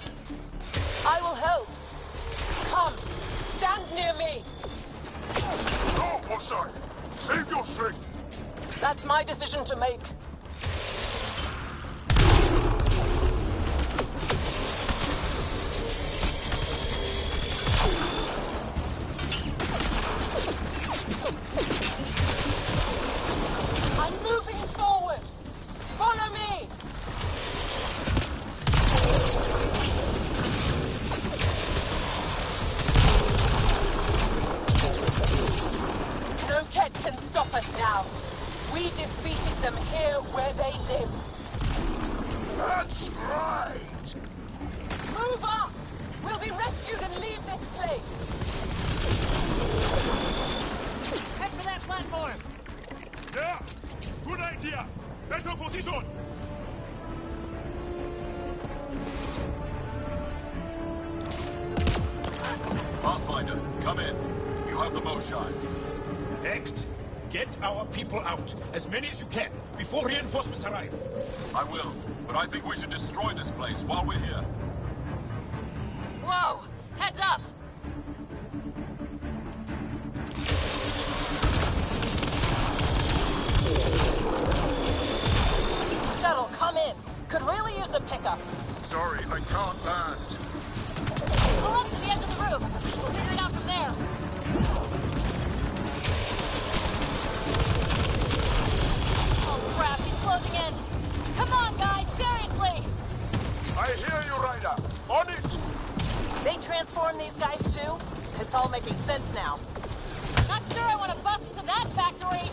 I will help! Come! Stand near me! No, Mosai! Save your strength! That's my decision to make. I'm moving forward! Follow me! where they live. That's right! Move up! We'll be rescued and leave this place! Head for that platform! Yeah! Good idea! Better position! Pathfinder, come in. You have the Moshine. Act. Get our people out. As many as you can, before reinforcements arrive. I will, but I think we should destroy this place while we're here. Whoa! Heads up! Shuttle, come in. Could really use a pickup. Sorry, I can't land. Pull up to the edge of the roof. We'll figure it out from there. Oh crap, he's closing in. Come on, guys, seriously! I hear you, Ryder. On it! They transform these guys too? It's all making sense now. Not sure I want to bust into that factory.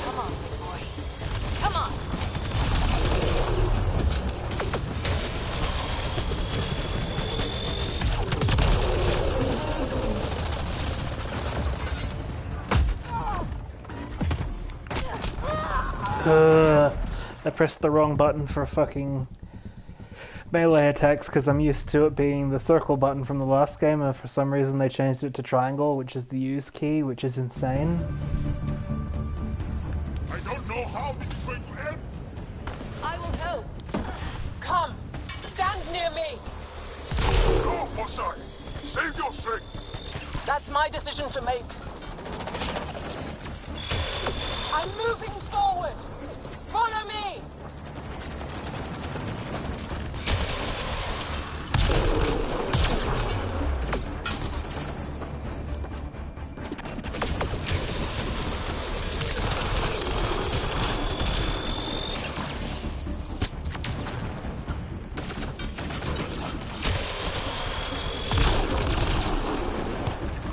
Come on, big boy. Come on. I pressed the wrong button for fucking melee attacks because I'm used to it being the circle button from the last game, and for some reason they changed it to triangle, which is the use key, which is insane. I don't know how this is going to end. I will help. Come, stand near me. Go, Mosai. Save your strength. That's my decision to make. I'm moving forward. Follow me.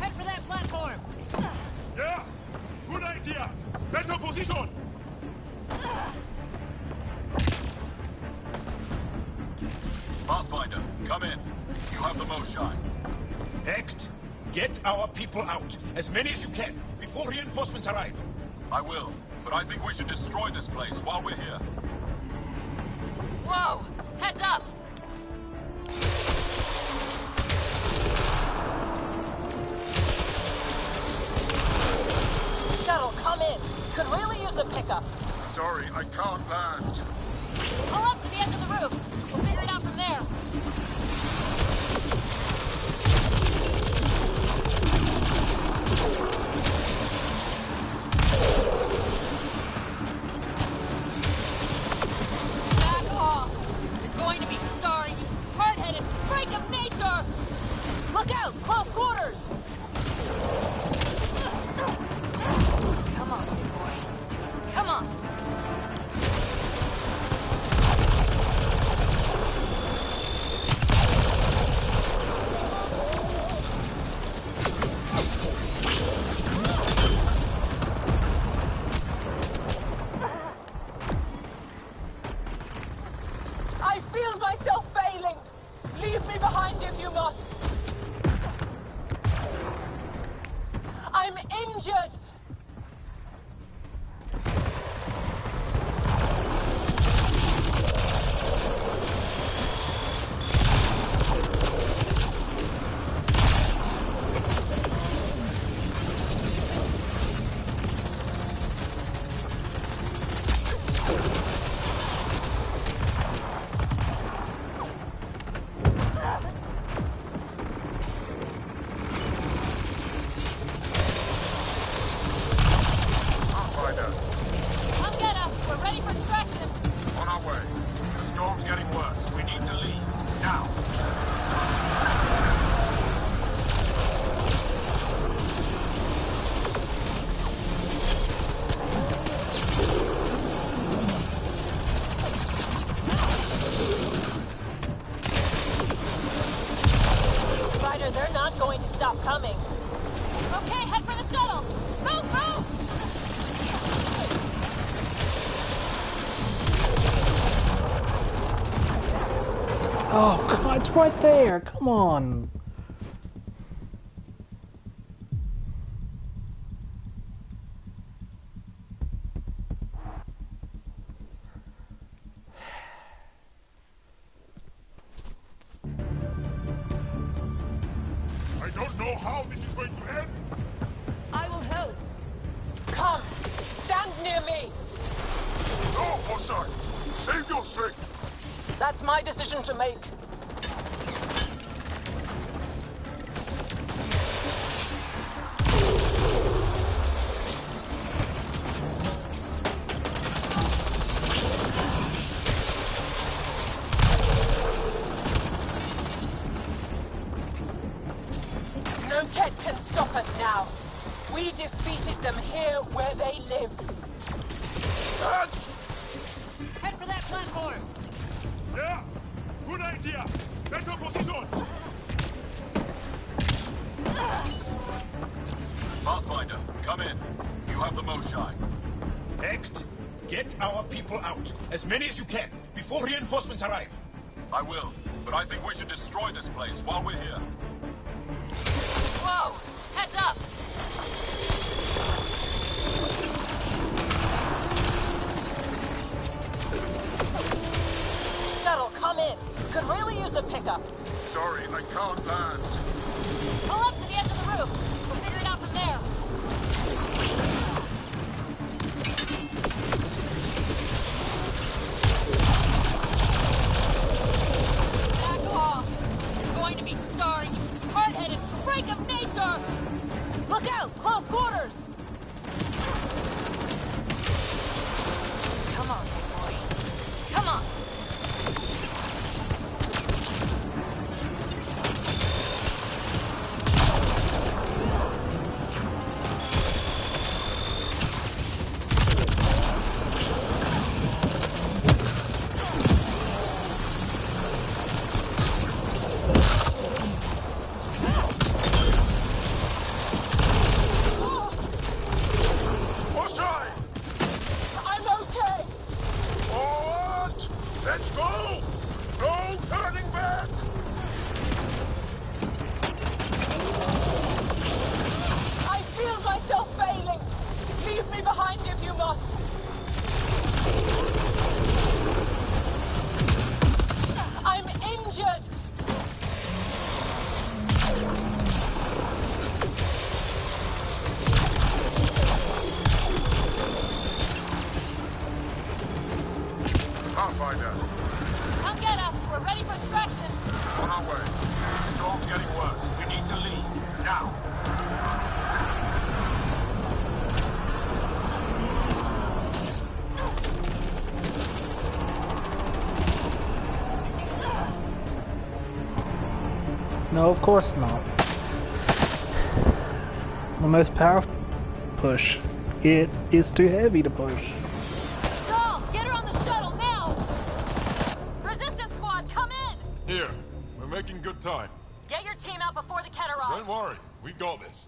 Head for that platform. Yeah! Good idea! Better position! Pathfinder, come in. You have the Moshine. Act. Get our people out. As many as you can, before reinforcements arrive. I will, but I think we should destroy this place while we're here. Whoa! Heads up! Shuttle, come in. Could really use a pickup. Sorry, I can't land. Pull up to the edge of the roof. We'll figure it out from there. Back off! You're going to be sorry, you hard-headed freak of nature! Look out! Close quarters! Come on, big boy. Come on! I feel myself failing. Leave me behind if you must. I'm injured. Okay, head for the shuttle! Move, move! Oh, God, it's right there. Come on. I don't know how this is going to end. I will help. Come, stand near me. No, Osai. Save your strength. That's my decision to make. No Ket can stop us now. We defeated them here where they live. Head for that platform! Yeah, good idea. Better position. Pathfinder, come in. You have the most shine. Act. Get our people out. As many as you can, before reinforcements arrive. I will, but I think we should destroy this place while we're here. Whoa! Heads up! Shuttle, come in. Could really use a pickup. Sorry, I can't land. Pull up to the edge of the roof. We'll figure it out from there. Back off. You're going to be starring, you hard-headed freak of nature! Look out! Close quarters! Come on, big boy. Come on. Osai! I'm okay! Forward! Let's go! No turning back! I feel myself failing! Leave me behind if you must! I'm injured! Pathfinder, Come get us. We're ready for extraction. on our way. The storm's getting worse. We need to leave. Now! No, of course not. The most powerful push. It is too heavy to push. Charles, get her on the shuttle now! Resistance squad, come in! Here, we're making good time. Get your team out before the Ket arrive. Don't worry, we got this.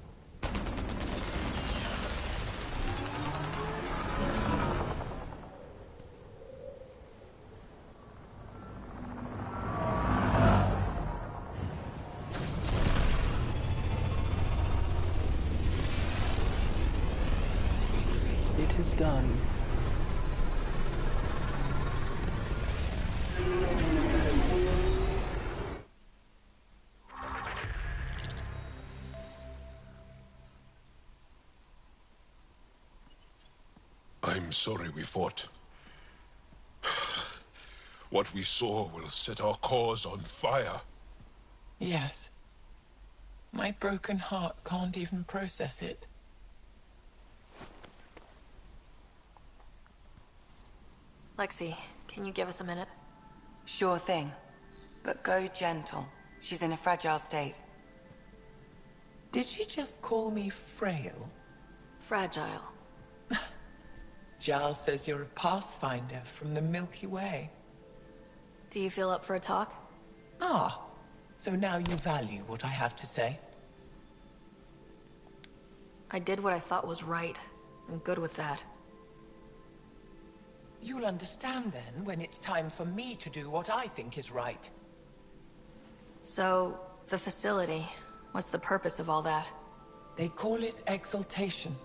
It is done. I'm sorry we fought. What we saw will set our cause on fire. Yes. My broken heart can't even process it. Lexi, can you give us a minute? Sure thing. But go gentle. She's in a fragile state. Did she just call me frail? Fragile. Giles says you're a pathfinder from the Milky Way. Do you feel up for a talk? Ah, so now you value what I have to say. I did what I thought was right. I'm good with that. You'll understand then when it's time for me to do what I think is right. So, the facility. What's the purpose of all that? They call it exaltation.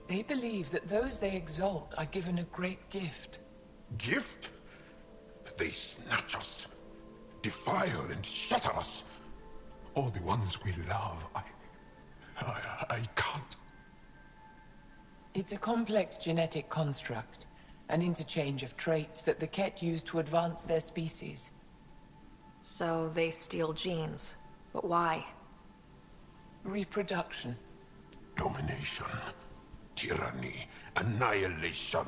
They believe that those they exalt are given a great gift. Gift? They snatch us, defile and shatter us. All the ones we love. I can't. It's a complex genetic construct. An interchange of traits that the Ket use to advance their species. So they steal genes. But why? Reproduction. Domination. Tyranny. Annihilation.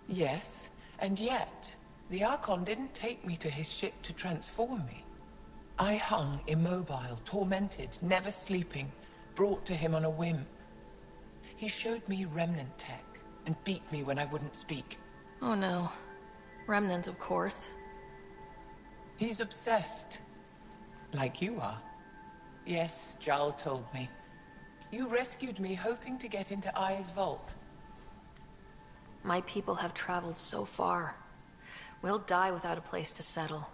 Yes, and yet, the Archon didn't take me to his ship to transform me. I hung immobile, tormented, never sleeping, brought to him on a whim. He showed me remnant tech, and beat me when I wouldn't speak. Oh no. Remnant, of course. He's obsessed. Like you are. Yes, Jal told me. You rescued me hoping to get into Ai's vault. My people have traveled so far. We'll die without a place to settle.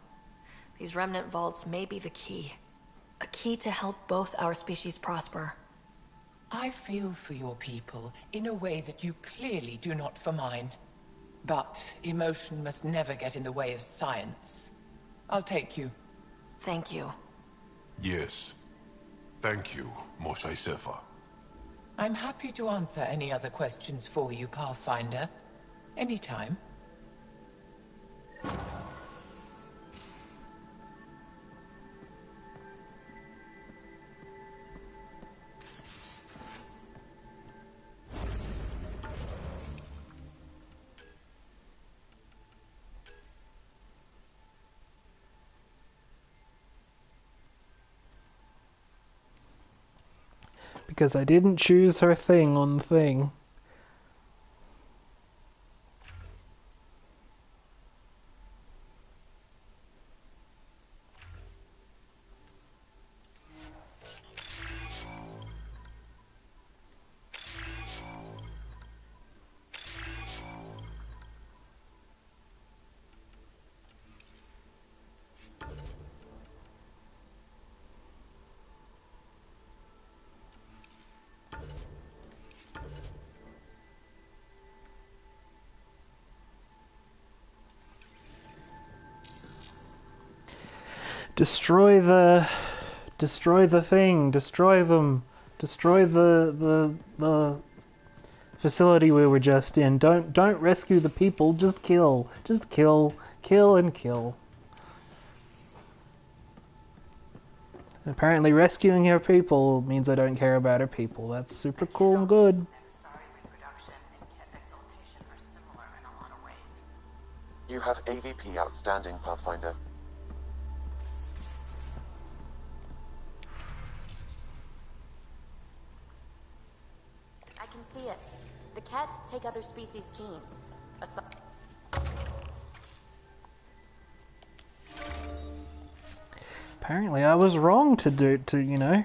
These remnant vaults may be the key. A key to help both our species prosper. I feel for your people in a way that you clearly do not for mine. But emotion must never get in the way of science. I'll take you. Thank you. Yes. Thank you, Moshae Sefa. I'm happy to answer any other questions for you, Pathfinder. Anytime. Because I didn't choose her thing on the thing. Destroy the thing, destroy them, destroy the facility we were just in. Don't rescue the people, just kill and kill. Apparently rescuing her people means I don't care about her people. That's super cool and good. You have AVP outstanding, Pathfinder. I can see it. The Ket take other species' genes. Apparently I was wrong to you know.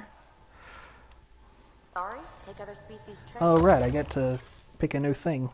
Sorry, take other species' traits. Oh right, I get to pick a new thing.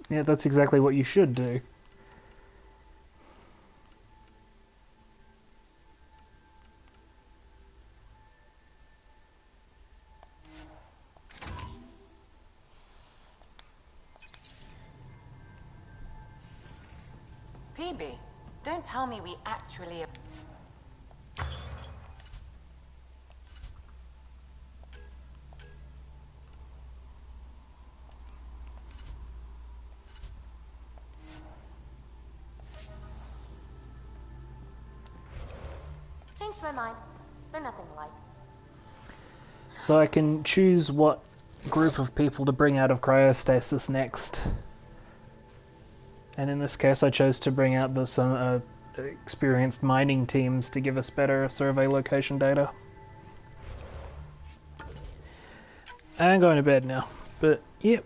Yeah, that's exactly what you should do. PB, don't tell me we actually... my mind. They're nothing alike. So I can choose what group of people to bring out of cryostasis next. And in this case I chose to bring out some experienced mining teams to give us better survey location data. I'm going to bed now, but yep.